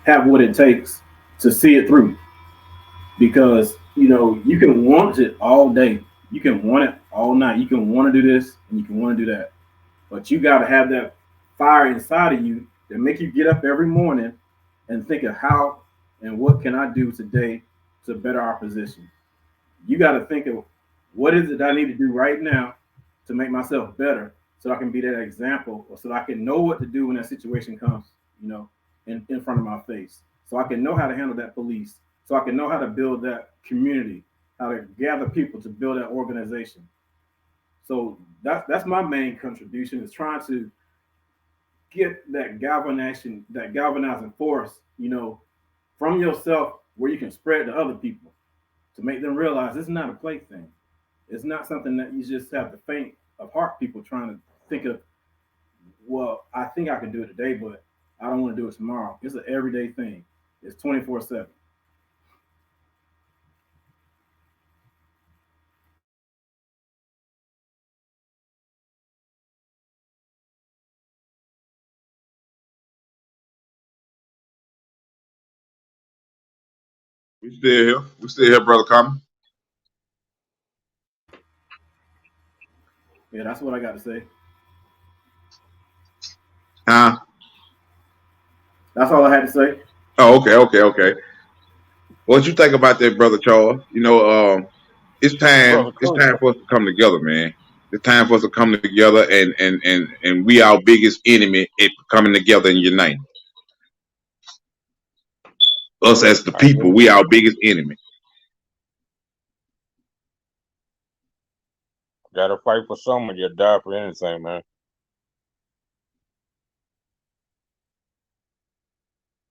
have what it takes to see it through? Because you can want it all day, you can want it all night, you can want to do this and you can want to do that, but you got to have that fire inside of you that make you get up every morning and think of how and what can I do today to better our position. You got to think of what is it I need to do right now to make myself better so I can be that example, or so I can know what to do when that situation comes, in front of my face. So I can know how to handle that police. So I can know how to build that community, how to gather people to build that organization. So that's my main contribution, is trying to get that galvanizing force, from yourself, where you can spread to other people to make them realize it's not a plaything. It's not something that you just have the faint of heart people trying to think of, well, I think I can do it today, but I don't want to do it tomorrow. It's an everyday thing. It's 24/7. We still here. We still here, Brother Common. Yeah, that's what I got to say. Huh? That's all I had to say. Oh, okay. What you think about that, Brother Charles? It's time for us to come together, man. It's time for us to come together, and we our biggest enemy at coming together and uniting. Us as the people, we our biggest enemy. Gotta fight for someone, you die for anything, man.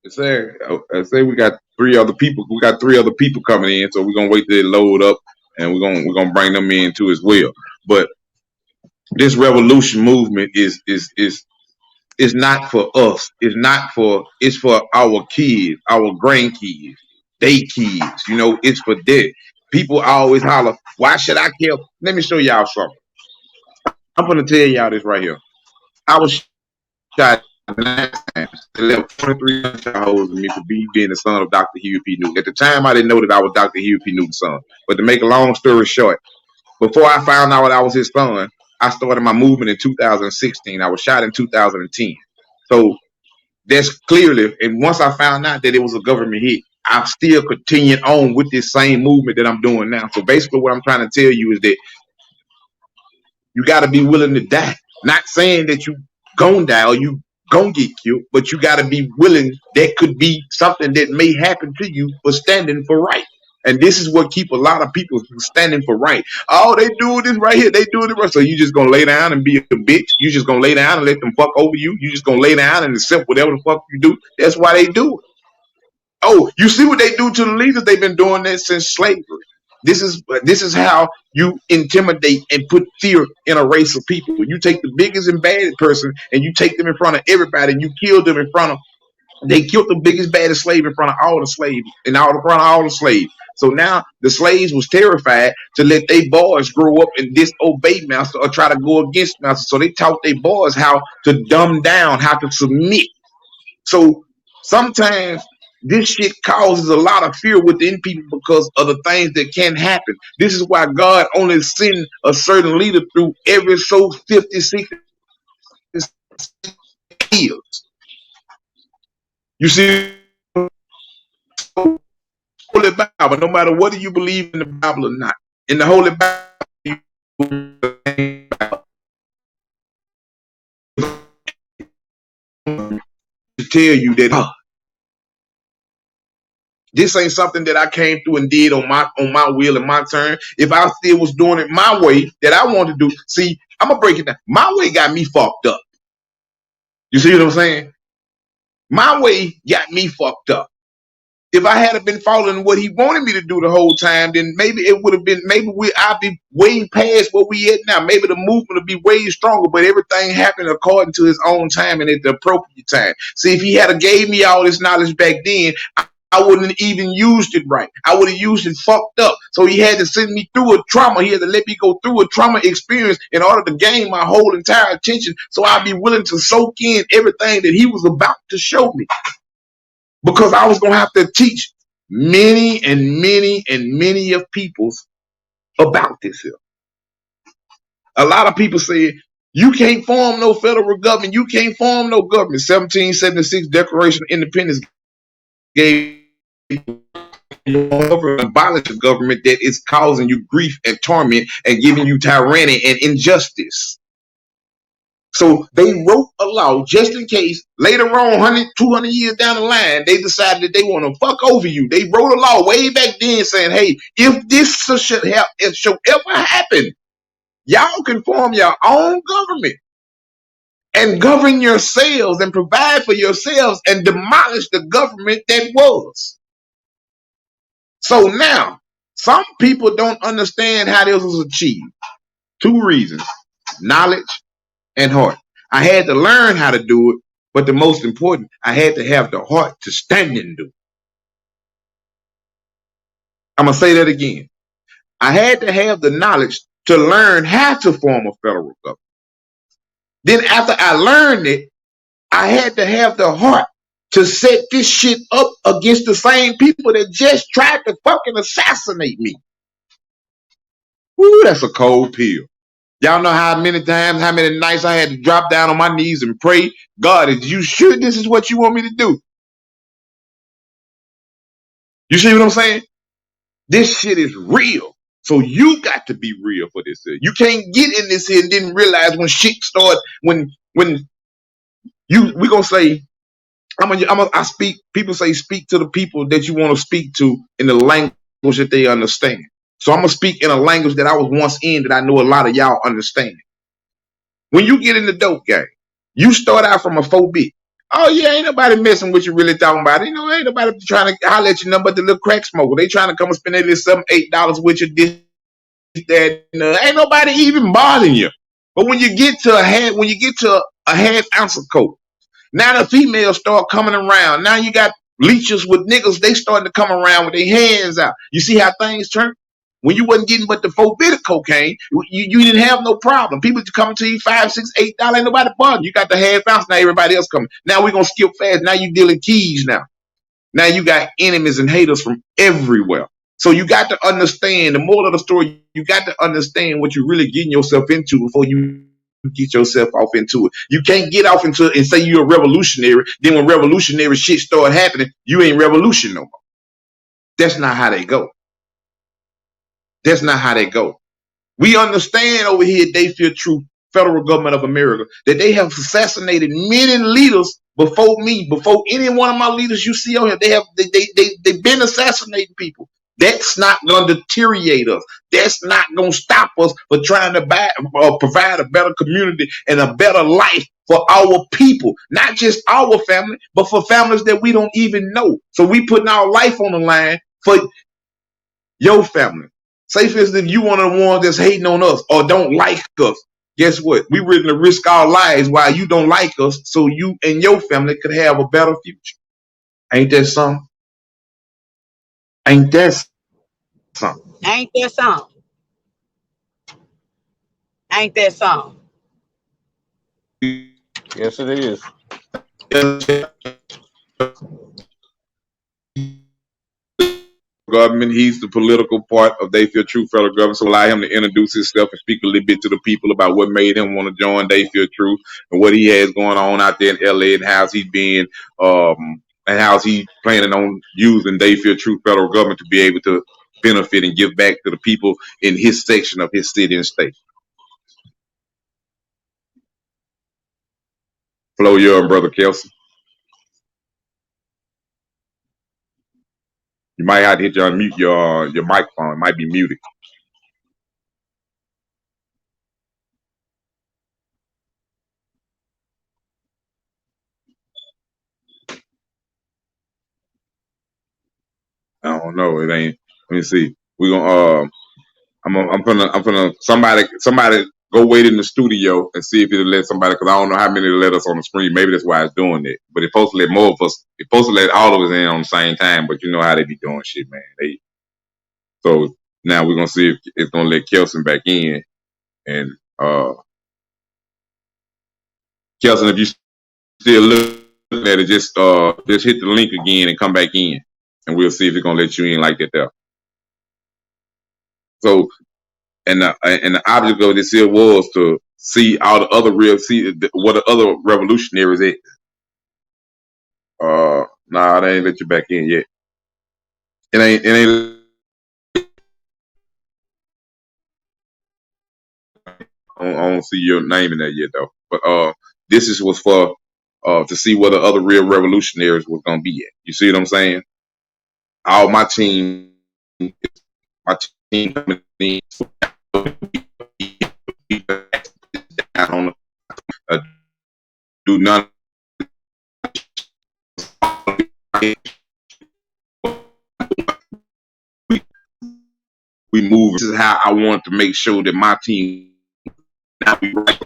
I say we got three other people. We got three other people coming in, so we're gonna wait till they load up, and we're gonna bring them in too as well. But this revolution movement is not for us. It's for our kids, our grandkids, they kids. It's for them. People always holler, why should I care? Let me show y'all something. I'm gonna tell y'all this right here. I was shot 9 times. They left 23 shot holes in me for being the son of Dr. Huey P. Newton. At the time, I didn't know that I was Dr. Huey P. Newton's son. But to make a long story short, before I found out that I was his son, I started my movement in 2016. I was shot in 2010. So that's clearly, and once I found out that it was a government hit, I still continued on with this same movement that I'm doing now. So basically what I'm trying to tell you is that you got to be willing to die. Not saying that you gonna die or you gonna get killed, but you got to be willing. That could be something that may happen to you for standing for right. And this is what keep a lot of people from standing for right. Oh, they doing this right here. They doing it right. So you just gonna lay down and be a bitch. You just gonna lay down and let them fuck over you. You just gonna lay down and accept whatever the fuck you do. That's why they do it. Oh, you see what they do to the leaders? They've been doing that since slavery. This is how you intimidate and put fear in a race of people. You take the biggest and baddest person and you take them in front of everybody and you kill them in front of. They killed the biggest, baddest slave in front of all the slaves and all in front of all the slaves. So now the slaves was terrified to let their boys grow up and disobey master or try to go against master. So they taught their boys how to dumb down, how to submit. So sometimes this shit causes a lot of fear within people because of the things that can happen. This is why God only sends a certain leader through every so 50, 60 years. You see, Holy Bible, no matter whether you believe in the Bible or not, in the Holy Bible, to tell you that this ain't something that I came through and did on my will and my turn. If I still was doing it my way that I wanted to do, see, I'm gonna break it down. My way got me fucked up. You see what I'm saying? My way got me fucked up. If I had been following what he wanted me to do the whole time, then maybe it would have been, I'd be way past where we at now. Maybe the movement would be way stronger, but everything happened according to his own time and at the appropriate time. See, if he had gave me all this knowledge back then, I wouldn't have even used it right. I would have used it fucked up. So he had to send me through a trauma. He had to let me go through a trauma experience in order to gain my whole entire attention. So I'd be willing to soak in everything that he was about to show me. Because I was going to have to teach many of peoples about this here. A lot of people say, you can't form no federal government. You can't form no government. 1776 Declaration of Independence gave abolish a government that is causing you grief and torment and giving you tyranny and injustice. So they wrote a law just in case later on, 100, 200 years down the line, they decided that they want to fuck over you. They wrote a law way back then saying, hey, if this should ever happen, y'all can form your own government and govern yourselves and provide for yourselves and demolish the government that was. So now, some people don't understand how this was achieved. Two reasons: knowledge and heart. I had to learn how to do it, but the most important, I had to have the heart to stand and do it. I'm going to say that again. I had to have the knowledge to learn how to form a federal government. Then after I learned it, I had to have the heart to set this shit up against the same people that just tried to fucking assassinate me. Woo, that's a cold pill. Y'all know how many times, how many nights I had to drop down on my knees and pray, God, is you sure this is what you want me to do? You see what I'm saying? This shit is real. So you got to be real for this here. You can't get in this here and didn't realize when shit start, when we gonna say, I speak, people say speak to the people that you want to speak to in the language that they understand. So I'm going to speak in a language that I was once in that I know a lot of y'all understand. When you get in the dope game, you start out from a 4-bit. Oh, yeah, ain't nobody messing with you really talking about it. You know, ain't nobody trying to holler at you nothing but the little crack smoker. They trying to come and spend their little $7, $8 with you, this, that. Ain't nobody even bothering you. But when you get to a half ounce of coke, now the females start coming around. Now you got leeches with niggas. They starting to come around with their hands out. You see how things turn? When you wasn't getting but the 4-bit of cocaine, you didn't have no problem. People coming to you $5, $6, $8. Ain't nobody bothering. You got the half ounce. Now everybody else coming. Now we're going to skip fast. Now you dealing keys now. Now you got enemies and haters from everywhere. So you got to understand the moral of the story. You got to understand what you're really getting yourself into before you get yourself off into it. You can't get off into it and say you're a revolutionary. Then when revolutionary shit start happening, you ain't revolution no more. That's not how they go. That's not how they go. We understand over here they feel truth federal government of America, that they have assassinated many leaders before me, before any one of my leaders you see on here. They've been assassinating people. That's not going to deteriorate us. That's not going to stop us for trying to provide a better community and a better life for our people, not just our family, but for families that we don't even know. So we putting our life on the line for your family. Say, for instance, if you one of the ones that's hating on us or don't like us, guess what? We willing to risk our lives while you don't like us, so you and your family could have a better future. Ain't that something? Ain't that something? Ain't that something? Ain't that something? Yes, it is. Government, he's the political part of They Feel True federal government, so allow him to introduce himself and speak a little bit to the people about what made him want to join They Feel True and what he has going on out there in LA and how's he being and how's he planning on using They Feel True federal government to be able to benefit and give back to the people in his section of his city and state. Flo, your brother Kelson. You might have to hit unmute your microphone. It might be muted. I don't know. It ain't. Let me see. We gonna. I'm gonna. Somebody go wait in the studio and see if it'll let somebody. Because I don't know how many to let us on the screen. Maybe that's why it's doing it. But it's supposed to let more of us. It's supposed to let all of us in on the same time. But you know how they be doing shit, man. So now we're gonna see if it's gonna let Kelson back in. And Kelson, if you still looking at it, just hit the link again and come back in, and we'll see if it's gonna let you in like that there. So, and the object of this here was to see all the other what the other revolutionaries at. Nah, they ain't let you back in yet. It ain't. I don't see your name in there yet though. But this was for to see what the other real revolutionaries was gonna be at. You see what I'm saying? All my team coming in. Do none. We move. This is how I want to make sure that my team now we right.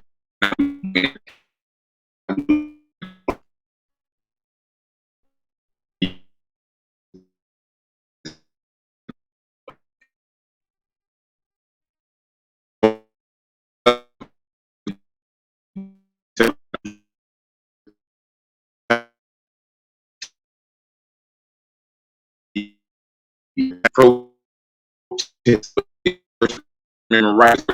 Human rights.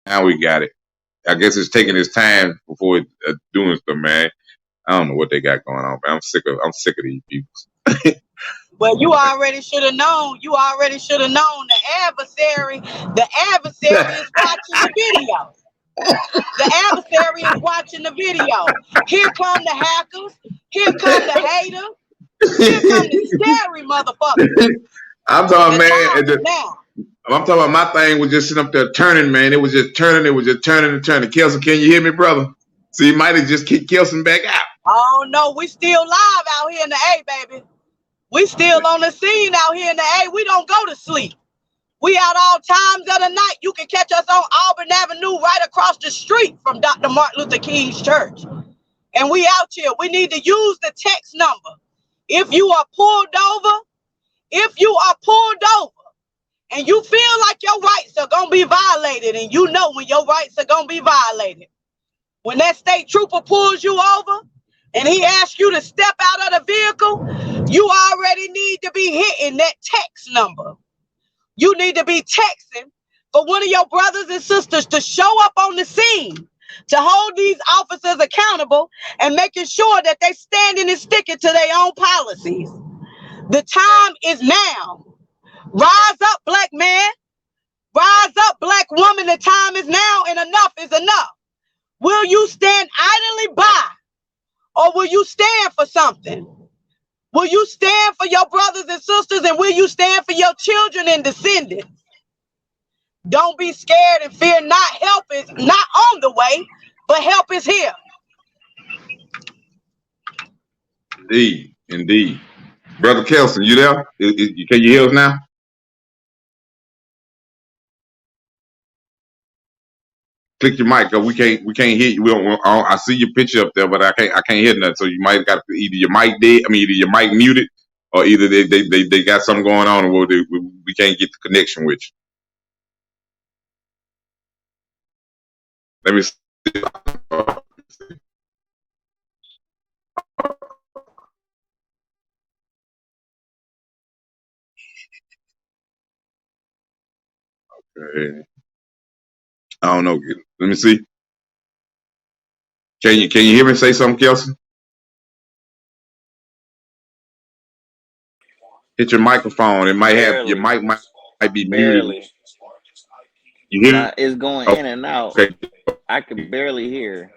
Now we got it. I guess it's taking its time before doing stuff, man. I don't know what they got going on, man. I'm sick of these people. Well, you already should have known. You already should have known the adversary. The adversary is watching the video. The adversary is watching the video. Here come the hackers. Here come the hater. Here come the scary motherfucker. I'm talking, The man. time is now. I'm talking about my thing was just sitting up there turning, man. It was just turning. It was just turning and turning. Kelson, can you hear me, brother? So you might have just kicked Kelson back out. Oh no, we still live out here in the A, baby. We still on the scene out here in the A. We don't go to sleep. We out all times of the night. You can catch us on Auburn Avenue right across the street from Dr. Martin Luther King's church. And we out here. We need to use the text number. If you are pulled over, and you feel like your rights are going to be violated, and you know when your rights are going to be violated, when that state trooper pulls you over and he asks you to step out of the vehicle, you already need to be hitting that text number. You need to be texting for one of your brothers and sisters to show up on the scene, to hold these officers accountable and making sure that they standing and sticking to their own policies. The time is now. Rise up, black man. Rise up, black woman. The time is now, and enough is enough. Will you stand idly by, or will you stand for something? Will you stand for your brothers and sisters, and will you stand for your children and descendants? Don't be scared and fear not. Help is not on the way, but help is here. Indeed, indeed. Brother Kelson, you there? Can you hear us now? Click your mic, cause we can't hear you. We don't. I see your picture up there, but I can't hear nothing. So you might have got either your mic dead. I mean, either your mic muted, or either they got something going on, and we can't get the connection with you. Let me see. Okay. I don't know. Let me see. Can you hear me say something, Kelson? Hit your microphone. It might have your mic might be muted. You hear me? It's going in and out. Okay. I can barely hear.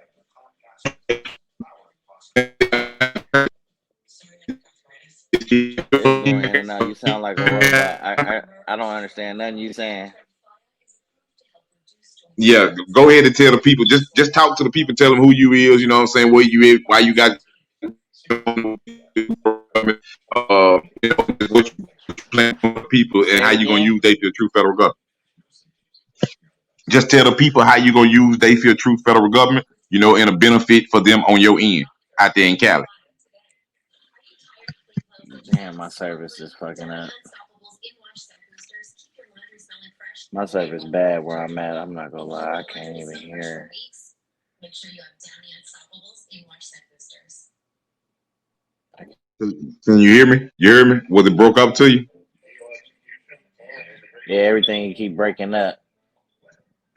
It's going in and out. You sound like a robot. I don't understand nothing you saying. Yeah, go ahead and tell the people. Just talk to the people. Tell them who you is. You know what I'm saying? Where you is? Why you got? You know, what you plan for people and how you gonna use They Feel True federal government. Just tell the people how you gonna use They Feel True federal government. You know, and a benefit for them on your end out there in Cali. Damn, my service is fucking up. My service bad where I'm at. I'm not gonna lie. I can't even hear. Can you hear me? You hear me? Was it broke up to you? Yeah, everything you keep breaking up.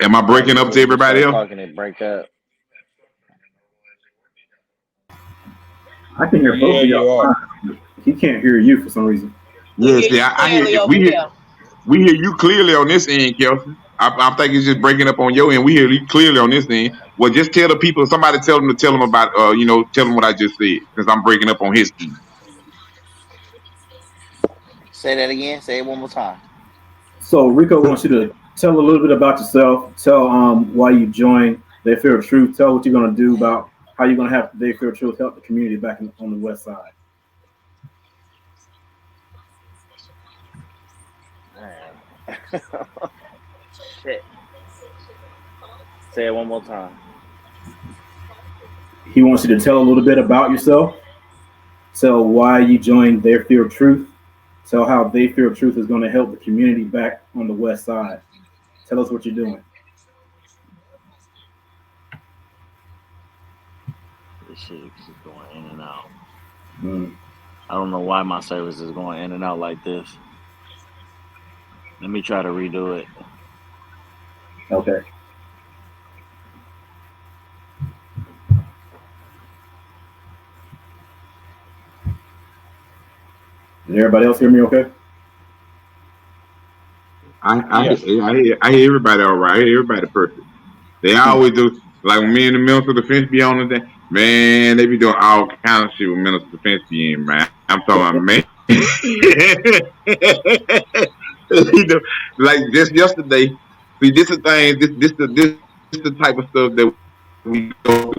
Am I breaking up to everybody else? Talking it break up. I can hear both of y'all. He can't hear you for some reason. Yes, yeah, I hear. We hear you clearly on this end, Kelson. I think it's just breaking up on your end. We hear you clearly on this end. Well, just tell the people. Somebody tell them about. Tell them what I just said, because I'm breaking up on his end. Say that again. Say it one more time. So Rico wants you to tell a little bit about yourself. Tell why you joined They Feel Truth. Tell what you're gonna do about how you're gonna have They Feel Truth help the community back on the west side. Shit. Say it one more time. He wants you to tell a little bit about yourself. Tell why you joined They Feel Truth. Tell how They Feel Truth is going to help the community back on the west side. Tell us what you're doing. This shit keeps going in and out. I don't know why my service is going in and out like this. Let me try to redo it. Okay. Did everybody else hear me okay? I Yes. hear everybody all right. I hear everybody perfect. They always do. Like when me and the minister of defense be on the day, man, they be doing all kind of shit with minister of defense be in, man. I'm talking about, man. You know, like just yesterday, see, this is thing. This the type of stuff that we go.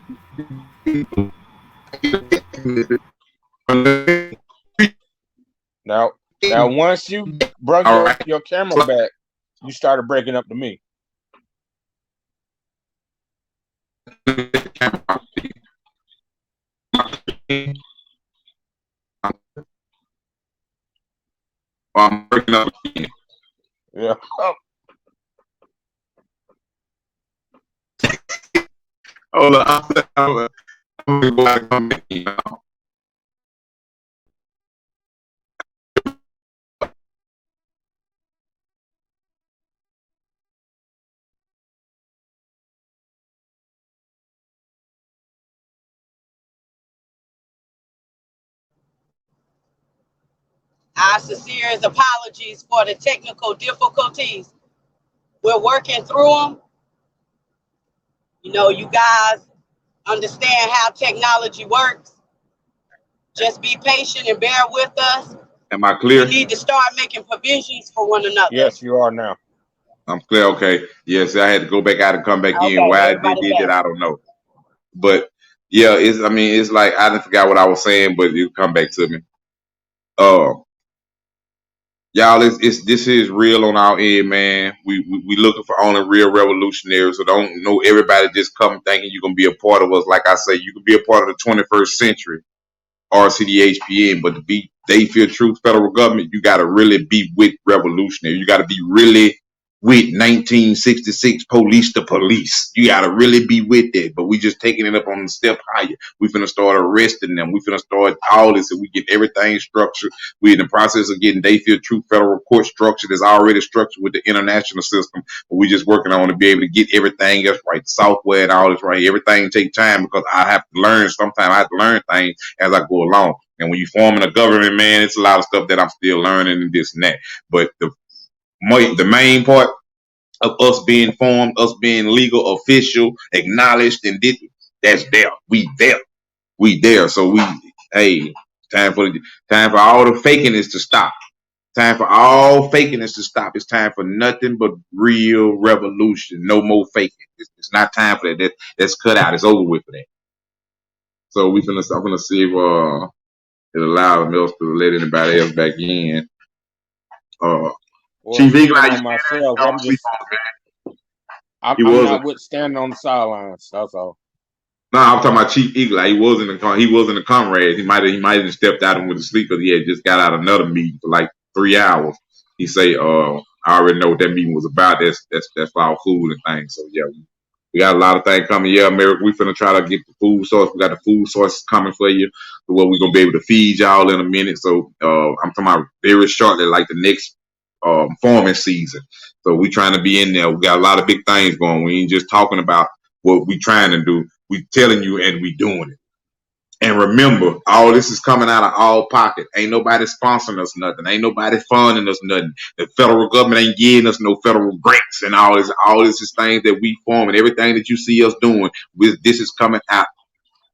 Now, once you brought your camera back, you started breaking up to me. I'm breaking up again. Yeah. Hold on. I'm gonna come back in. Our sincerest apologies for the technical difficulties. We're working through them. You know, you guys understand how technology works. Just be patient and bear with us. Am I clear? We need to start making provisions for one another. Yes, you are now. I'm clear. Okay. Yes, I had to go back out and come back in. Okay, Why they everybody did that, back. I don't know. But yeah, it's like I didn't forget what I was saying, but you come back to me. Y'all, this is real on our end, man. We looking for only real revolutionaries. So don't know everybody just come thinking you're gonna be a part of us. Like I say, you can be a part of the 21st century, RCDHPN, but to be Dayfield Truth federal government, you gotta really be with revolutionary. You gotta be really with 1966 police to police. You gotta really be with it. But we just taking it up on the step higher. We finna start arresting them. We finna start all this, and we get everything structured. We in the process of getting Dayfield Truth federal court structure that's already structured with the international system. But we just working on to be able to get everything else right, software and all this right. Everything take time because I have to learn. Sometimes I have to learn things as I go along. And when you forming a government, man, it's a lot of stuff that I'm still learning and this and that. But the main part of us being formed, us being legal, official, acknowledged, and that's there. We there. So time for all the fakiness to stop. Time for all fakiness to stop. It's time for nothing but real revolution. No more faking. It's not time for that. That's cut out. It's over with for that. So I'm gonna see if it allows else to let anybody else back in. Chief Eagle, I'm not withstanding on the sidelines. That's all. No, I'm talking about Chief Eagle. He was in the comrades. He might have stepped out and went to sleep because he had just got out of another meeting for like 3 hours. He say, I already know what that meeting was about. That's for our food and things. So yeah, we got a lot of things coming. Yeah, America, we finna try to get the food source. We got the food sources coming for you. So what we're gonna be able to feed y'all in a minute. So I'm talking about very shortly, like the next farming season. So we trying to be in there. We got a lot of big things going. We ain't just talking about what we trying to do. We telling you and we doing it. And remember, all this is coming out of all pocket. Ain't nobody sponsoring us nothing. Ain't nobody funding us nothing. The federal government ain't giving us no federal grants and all this. All this is things that we form, and everything that you see us doing, this is coming out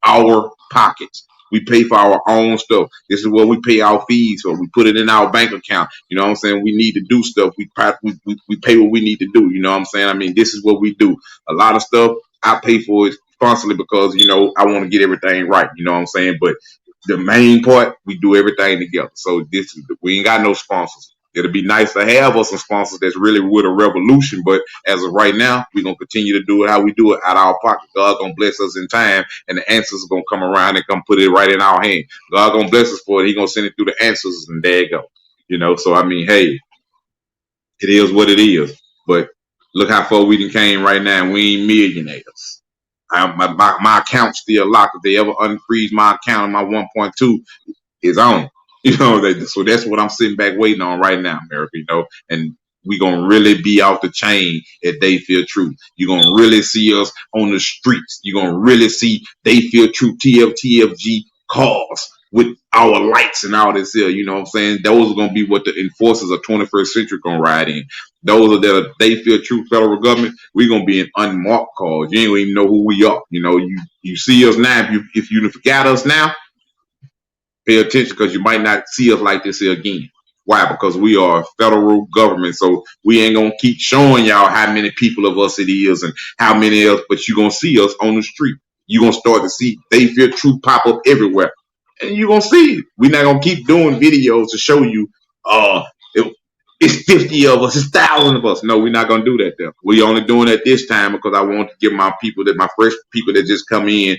our pockets. We pay for our own stuff. This is what we pay our fees for. We put it in our bank account. You know what I'm saying? We need to do stuff. We pay what we need to do. You know what I'm saying? I mean, this is what we do. A lot of stuff I pay for it constantly because, you know, I want to get everything right. You know what I'm saying? But the main part, we do everything together. So we ain't got no sponsors. It'll be nice to have us some sponsors that's really with a revolution, but as of right now, we're gonna continue to do it how we do it out of our pocket. God gonna bless us in time, and the answers are gonna come around and come put it right in our hand. God gonna bless us for it. He gonna send it through the answers, and there you go. You know, so I mean, hey, it is what it is. But look how far we done came right now, and we ain't millionaires. My account's still locked. If they ever unfreeze my account on my 1.2, is on. You know, so that's what I'm sitting back waiting on right now, America, you know, and we're going to really be off the chain at Dayfield Truth. You're going to really see us on the streets. You're going to really see Dayfield Truth TFG cars with our lights and all this here. You know what I'm saying? Those are gonna be what the enforcers of 21st century gonna ride in. Those are that they feel true federal government. We're gonna be in unmarked cars. You ain't gonna even know who we are. You know, you see us now. If you forgot us now, pay attention because you might not see us like this here again. Why? Because we are a federal government, so we ain't gonna keep showing y'all how many people of us it is and how many else, but you're gonna see us on the street. You're gonna start to see They Fear Truth pop up everywhere. And you're gonna see it. We're not gonna keep doing videos to show you it's 50 of us, it's 1,000 of us. No, we're not gonna do that though. We're only doing it this time because I want to give my fresh people that just come in,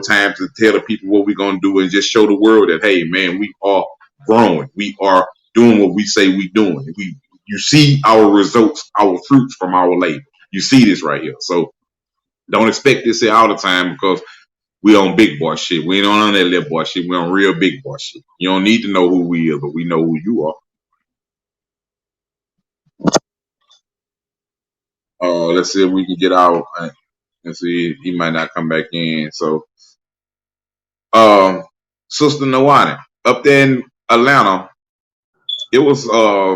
time to tell the people what we're gonna do and just show the world that, hey man, we are growing. We are doing what we say we doing. You see our results, our fruits from our labor. You see this right here. So don't expect this here all the time because we on big boy shit. We ain't on that little boy shit. We on real big boy shit. You don't need to know who we are, but we know who you are. Let's see if we can get out. Let's see, he might not come back in. So, Sister Nawani, up there in Atlanta, it was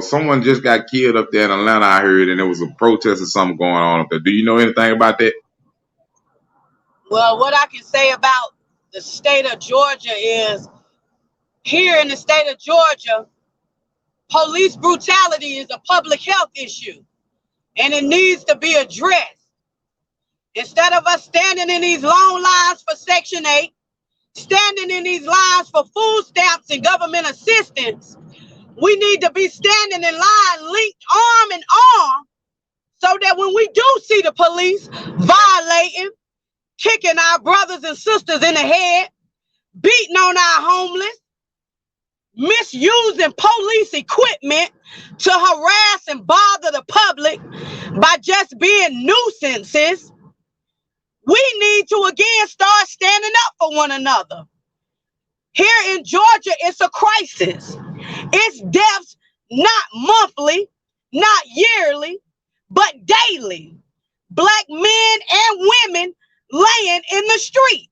someone just got killed up there in Atlanta, I heard, and there was a protest or something going on up there. Do you know anything about that? Well, what I can say about the state of Georgia is here in the state of Georgia, police brutality is a public health issue and it needs to be addressed. Instead of us standing in these long lines for Section 8, standing in these lines for food stamps and government assistance, we need to be standing in line, linked arm in arm, so that when we do see the police violating, kicking our brothers and sisters in the head, beating on our homeless, misusing police equipment to harass and bother the public by just being nuisances, we need to again start standing up for one another. Here in Georgia, it's a crisis. It's deaths not monthly, not yearly, but daily. Black men and women laying in the streets.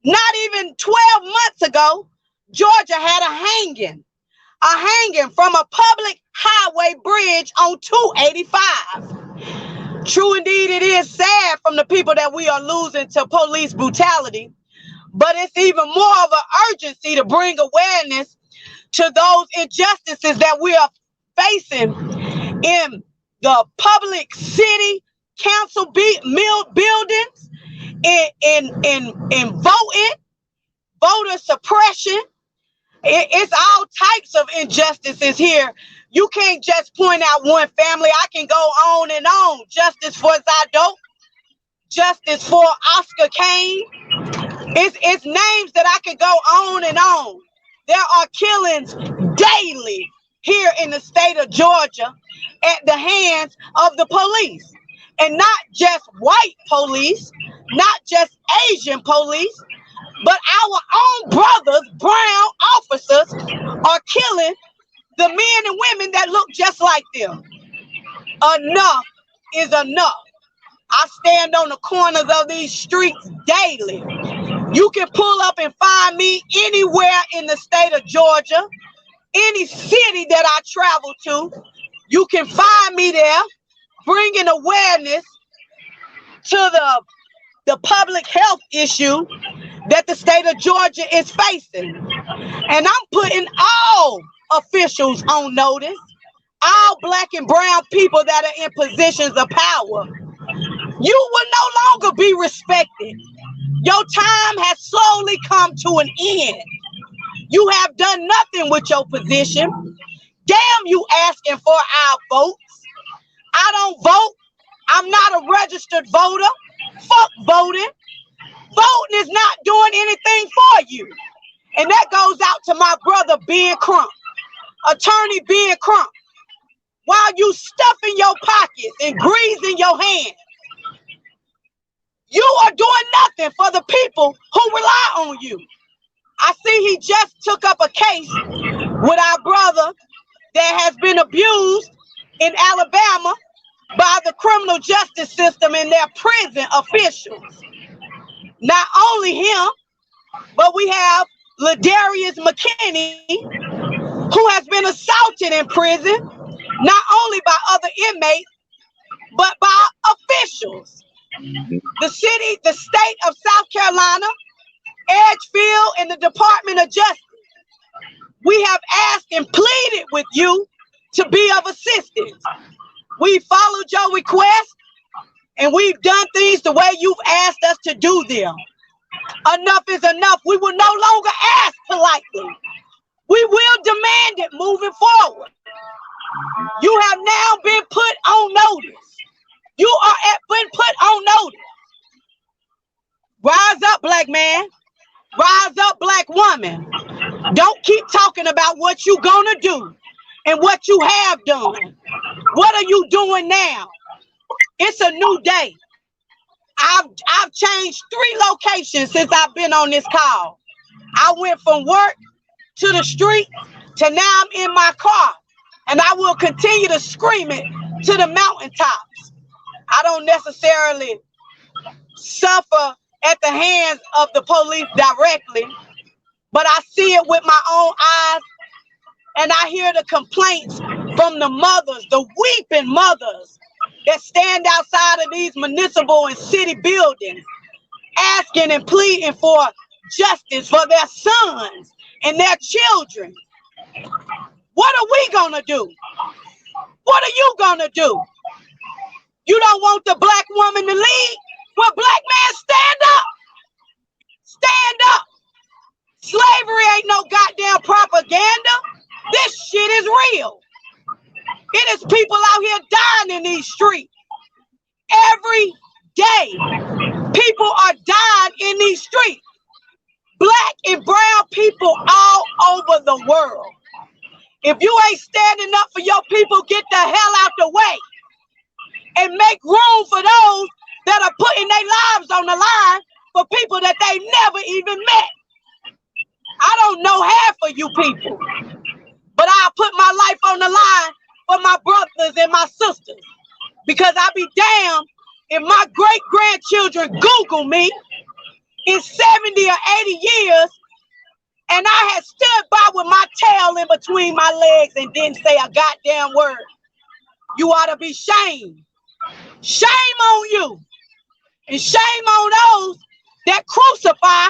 Not even 12 months ago, Georgia had a hanging from a public highway bridge on 285. True indeed, it is sad from the people that we are losing to police brutality, but it's even more of an urgency to bring awareness to those injustices that we are facing in the public city council buildings, in voting, voter suppression. It's all types of injustices here. You can't just point out one family. I can go on and on. Justice for Zadok, justice for Oscar Kane. It's names that I could go on and on. There are killings daily here in the state of Georgia at the hands of the police. And not just white police, not just Asian police, but our own brothers, brown officers, are killing the men and women that look just like them. Enough is enough. I stand on the corners of these streets daily. You can pull up and find me anywhere in the state of Georgia, any city that I travel to. You can find me there, bringing awareness to the public health issue that the state of Georgia is facing. And I'm putting all officials on notice, all black and brown people that are in positions of power. You will no longer be respected. Your time has slowly come to an end. You have done nothing with your position. Damn you asking for our votes. I don't vote. I'm not a registered voter. Fuck voting. Voting is not doing anything for you. And that goes out to my brother Ben Crump, Attorney Ben Crump. While you stuffing your pockets and greasing your hands, you are doing nothing for the people who rely on you. I see he just took up a case with our brother that has been abused in Alabama by the criminal justice system and their prison officials. Not only him, but we have Ladarius McKinney, who has been assaulted in prison, not only by other inmates, but by officials. The state of South Carolina, Edgefield, and the Department of Justice, we have asked and pleaded with you to be of assistance. We followed your request, and we've done things the way you've asked us to do them. Enough is enough. We will no longer ask politely. We will demand it moving forward. You have now been put on notice. You been put on notice. Rise up, black man. Rise up, black woman. Don't keep talking about what you're gonna do and what you have done. What are you doing now? It's a new day. I've changed 3 locations since I've been on this call. I went from work to the street to now I'm in my car, and I will continue to scream it to the mountaintops. I don't necessarily suffer at the hands of the police directly, but I see it with my own eyes, and I hear the complaints from the mothers, the weeping mothers that stand outside of these municipal and city buildings, asking and pleading for justice for their sons and their children. What are we gonna do? What are you gonna do? You don't want the black woman to lead? Well, black man, stand up. Stand up. Slavery ain't no goddamn propaganda. This shit is real. It is people out here dying in these streets. Every day, people are dying in these streets. Black and brown people all over the world. If you ain't standing up for your people, get the hell out the way and make room for those that are putting their lives on the line for people that they never even met. I don't know half of you people, but I'll put my life on the line for my brothers and my sisters, because I be damned if my great-grandchildren Google me in 70 or 80 years and I had stood by with my tail in between my legs and didn't say a goddamn word. You ought to be shamed. Shame on you. And shame on those that crucify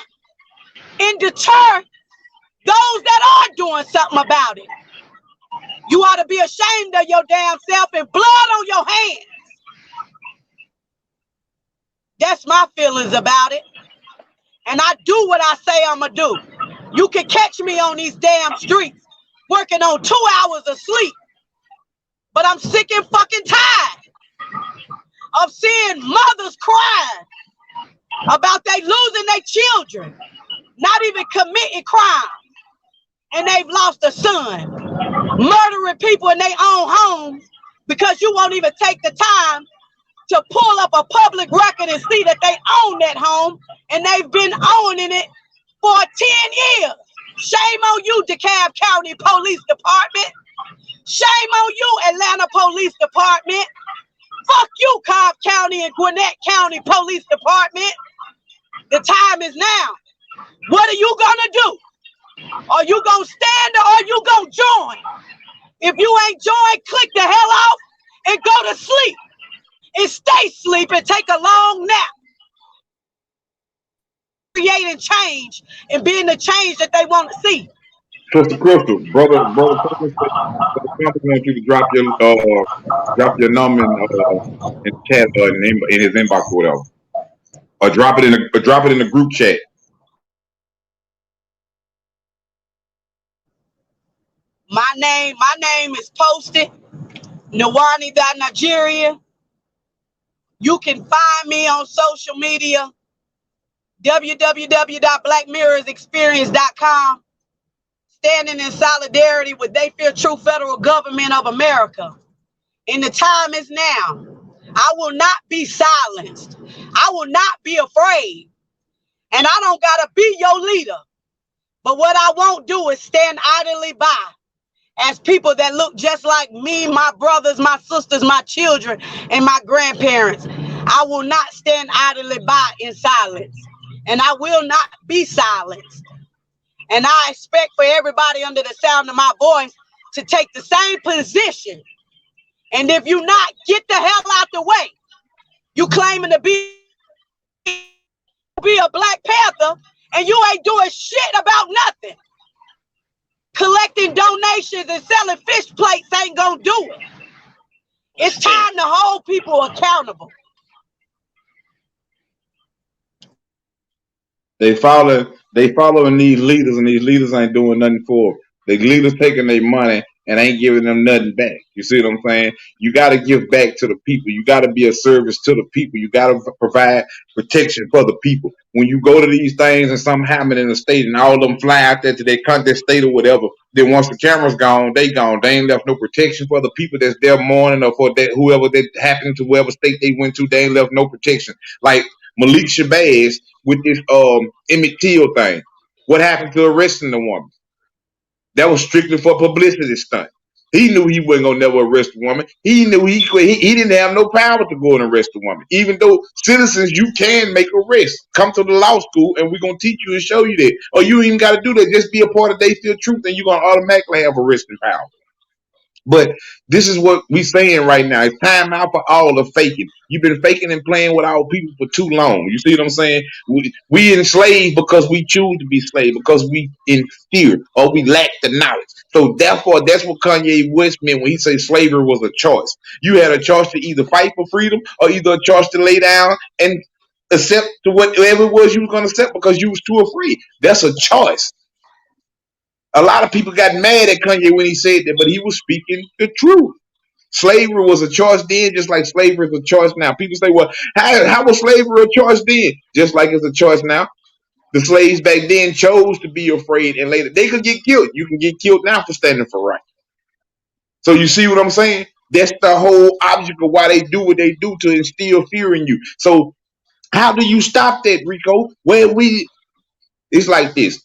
and deter those that are doing something about it. You ought to be ashamed of your damn self and blood on your hands. That's my feelings about it. And I do what I say I'm gonna do. You can catch me on these damn streets working on 2 hours of sleep. But I'm sick and fucking tired of seeing mothers crying about they losing their children, not even committing crime, and they've lost a son, murdering people in their own homes because you won't even take the time to pull up a public record and see that they own that home, and they've been owning it for 10 years. Shame on you, DeKalb County Police Department. Shame on you, Atlanta Police Department. Fuck you, Cobb County and Gwinnett County Police Department. The time is now. What are you gonna do? Are you gonna stand or are you gonna join? If you ain't join, click the hell off and go to sleep. And stay asleep and take a long nap. Creating change and being the change that they want to see. Sister Crystal, brother, I want you to drop your number in chat in his inbox or whatever, or drop it in the group chat. My name is posted. Nwani.Nigeria. You can find me on social media. www.blackmirrorsexperience.com. Standing in solidarity with They Fear True Federal Government of America. And the time is now. I will not be silenced. I will not be afraid. And I don't gotta be your leader. But what I won't do is stand idly by as people that look just like me, my brothers, my sisters, my children, and my grandparents. I will not stand idly by in silence. And I will not be silenced. And I expect for everybody under the sound of my voice to take the same position. And if you not, get the hell out the way. You claiming to be a Black Panther and you ain't doing shit about nothing. Collecting donations and selling fish plates ain't gonna do it. It's time to hold people accountable. They following these leaders, and these leaders ain't doing nothing for them. The leaders taking their money and ain't giving them nothing back. You see what I'm saying? You got to give back to the people. You got to be a service to the people. You got to provide protection for the people. When you go to these things and something happen in the state and all of them fly out there to their country, state or whatever, then once the camera's gone, they gone. They ain't left no protection for the people that's there mourning or for that whoever that happened to whatever state they went to. They ain't left no protection. Like Malik Shabazz with this Emmett Till thing. What happened to arresting the woman? That was strictly for publicity stunt. He knew he wasn't gonna never arrest a woman. He knew he didn't have no power to go and arrest a woman. Even though citizens, you can make arrests. Come to the law school and we're gonna teach you and show you that. Or you ain't even gotta do that. Just be a part of They Still Truth and you're gonna automatically have arresting power. But this is what we saying right now. It's time out for all the faking. You've been faking and playing with our people for too long. You see what I'm saying? We enslaved because we choose to be slave, because we in fear or we lack the knowledge. So therefore, that's what Kanye West meant when he said slavery was a choice. You had a choice to either fight for freedom or either a choice to lay down and accept to whatever it was you was going to accept because you was too afraid. That's a choice. A lot of people got mad at Kanye when he said that, but he was speaking the truth. Slavery was a choice then, just like slavery is a choice now. People say, well, how was slavery a choice then? Just like it's a choice now. The slaves back then chose to be afraid, and later they could get killed. You can get killed now for standing for right. So you see what I'm saying? That's the whole object of why they do what they do, to instill fear in you. So how do you stop that, Rico? Well, it's like this.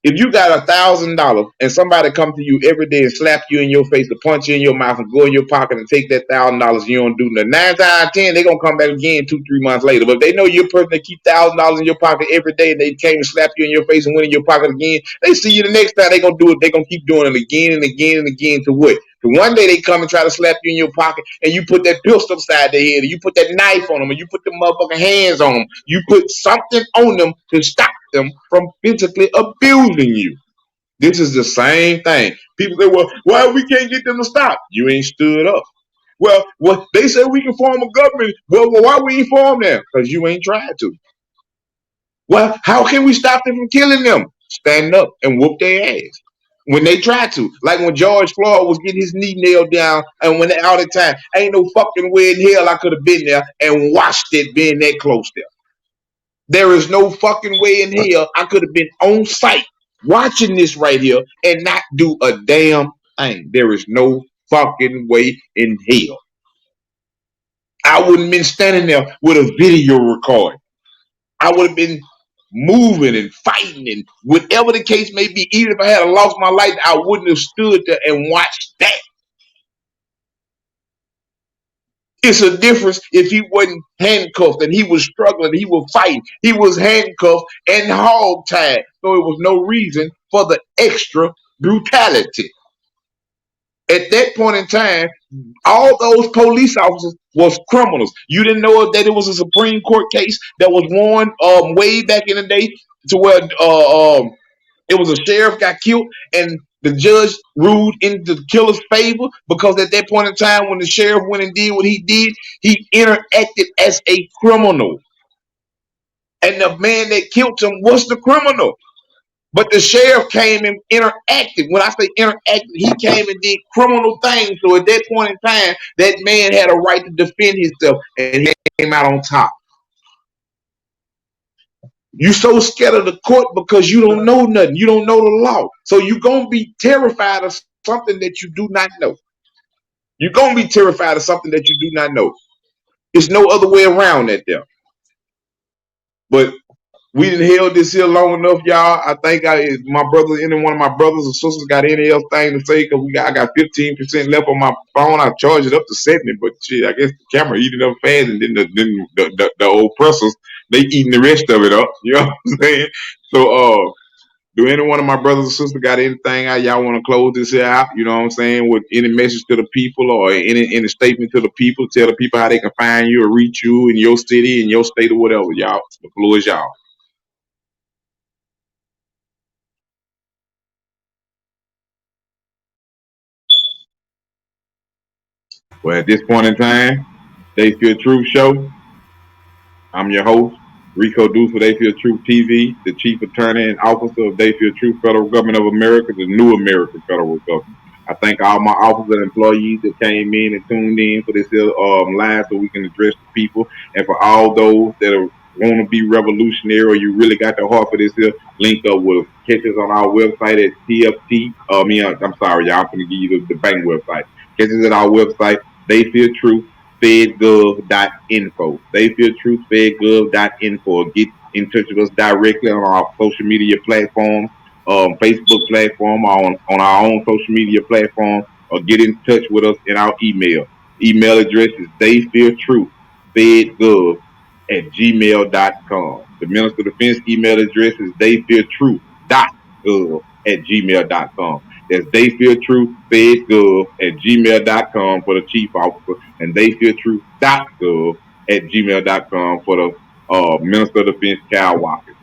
If you got $1,000 and somebody come to you every day and slap you in your face, to punch you in your mouth and go in your pocket and take that $1,000, you don't do nothing. 9 times out of 10, they're gonna come back again 2-3 months later. But if they know you're a person that keep $1,000 in your pocket every day and they came and slapped you in your face and went in your pocket again, they see you the next time, they're gonna do it, they're gonna keep doing it again and again and again to what? So one day they come and try to slap you in your pocket and you put that pistol upside their head, or you put that knife on them, or you put the motherfucking hands on them. You put something on them to stop them from physically abusing you. This is the same thing. People say, well, why we can't get them to stop? You ain't stood up. Well, they say we can form a government. Well, why we ain't form them? Because you ain't tried to. Well, how can we stop them from killing them? Stand up and whoop their ass. When they tried to. Like when George Floyd was getting his knee nailed down, and when all the time, ain't no fucking way in hell I could have been there and watched it being that close there. There is no fucking way in hell I could have been on site watching this right here and not do a damn thing. There is no fucking way in hell. I wouldn't have been standing there with a video recording. I would have been moving and fighting and whatever the case may be. Even if I had lost my life, I wouldn't have stood there and watched that. It's a difference if he wasn't handcuffed and he was struggling, he was fighting. He was handcuffed and hog-tied. So it was no reason for the extra brutality. At that point in time, all those police officers was criminals. You didn't know that it was a Supreme Court case that was won way back in the day to where it was a sheriff got killed and the judge ruled in the killer's favor because at that point in time when the sheriff went and did what he did, he interacted as a criminal. And the man that killed him was the criminal. But the sheriff came and interacted. When I say interacted, he came and did criminal things. So at that point in time, that man had a right to defend himself and he came out on top. You so scared of the court because you don't know nothing. You don't know the law. So you're going to be terrified of something that you do not know. You're going to be terrified of something that you do not know. There's no other way around that there. But we done held this here long enough, y'all. I think my brother, any one of my brothers or sisters got any else thing to say, because I got 15% left on my phone. I charged it up to 70, but shit, I guess the camera eating up fast, and then the old pressers, they eating the rest of it up. You know what I'm saying? So Do any one of my brothers and sisters got anything out y'all want to close this here out? You know what I'm saying? With any message to the people or any statement to the people, tell the people how they can find you or reach you in your city, in your state, or whatever, y'all. The floor is y'all. Well, at this point in time, They Feel Truth Show. I'm your host, Rico Deuce for They Feel Truth TV, the Chief Attorney and Officer of They Feel Truth Federal Government of America, the new American federal government. I thank all my officers and employees that came in and tuned in for this live so we can address the people. And for all those that want to be revolutionary or you really got the heart for this here, link up with us. Catch us on our website at TFT. I'm sorry, y'all. I'm going to give you the bank website. Catch us at our website, They Feel Truth. FedGov.info. They Feel Truth, FedGov.info. Get in touch with us directly on our social media platforms, Facebook platform, on our own social media platform, or get in touch with us in our email. Email address is theyfeeltruth, FedGov@gmail.com. The Minister of Defense email address is theyfeeltruth.gov@gmail.com. That's theyfeeltruth, FedGov@gmail.com for the chief officer, and theyfeeltruth.gov@gmail.com for the Minister of Defense, Cal Walker.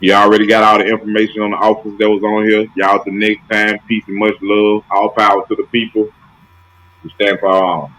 You already got all the information on the officers that was on here. Y'all, till next time, peace and much love. All power to the people. We stand for our arms.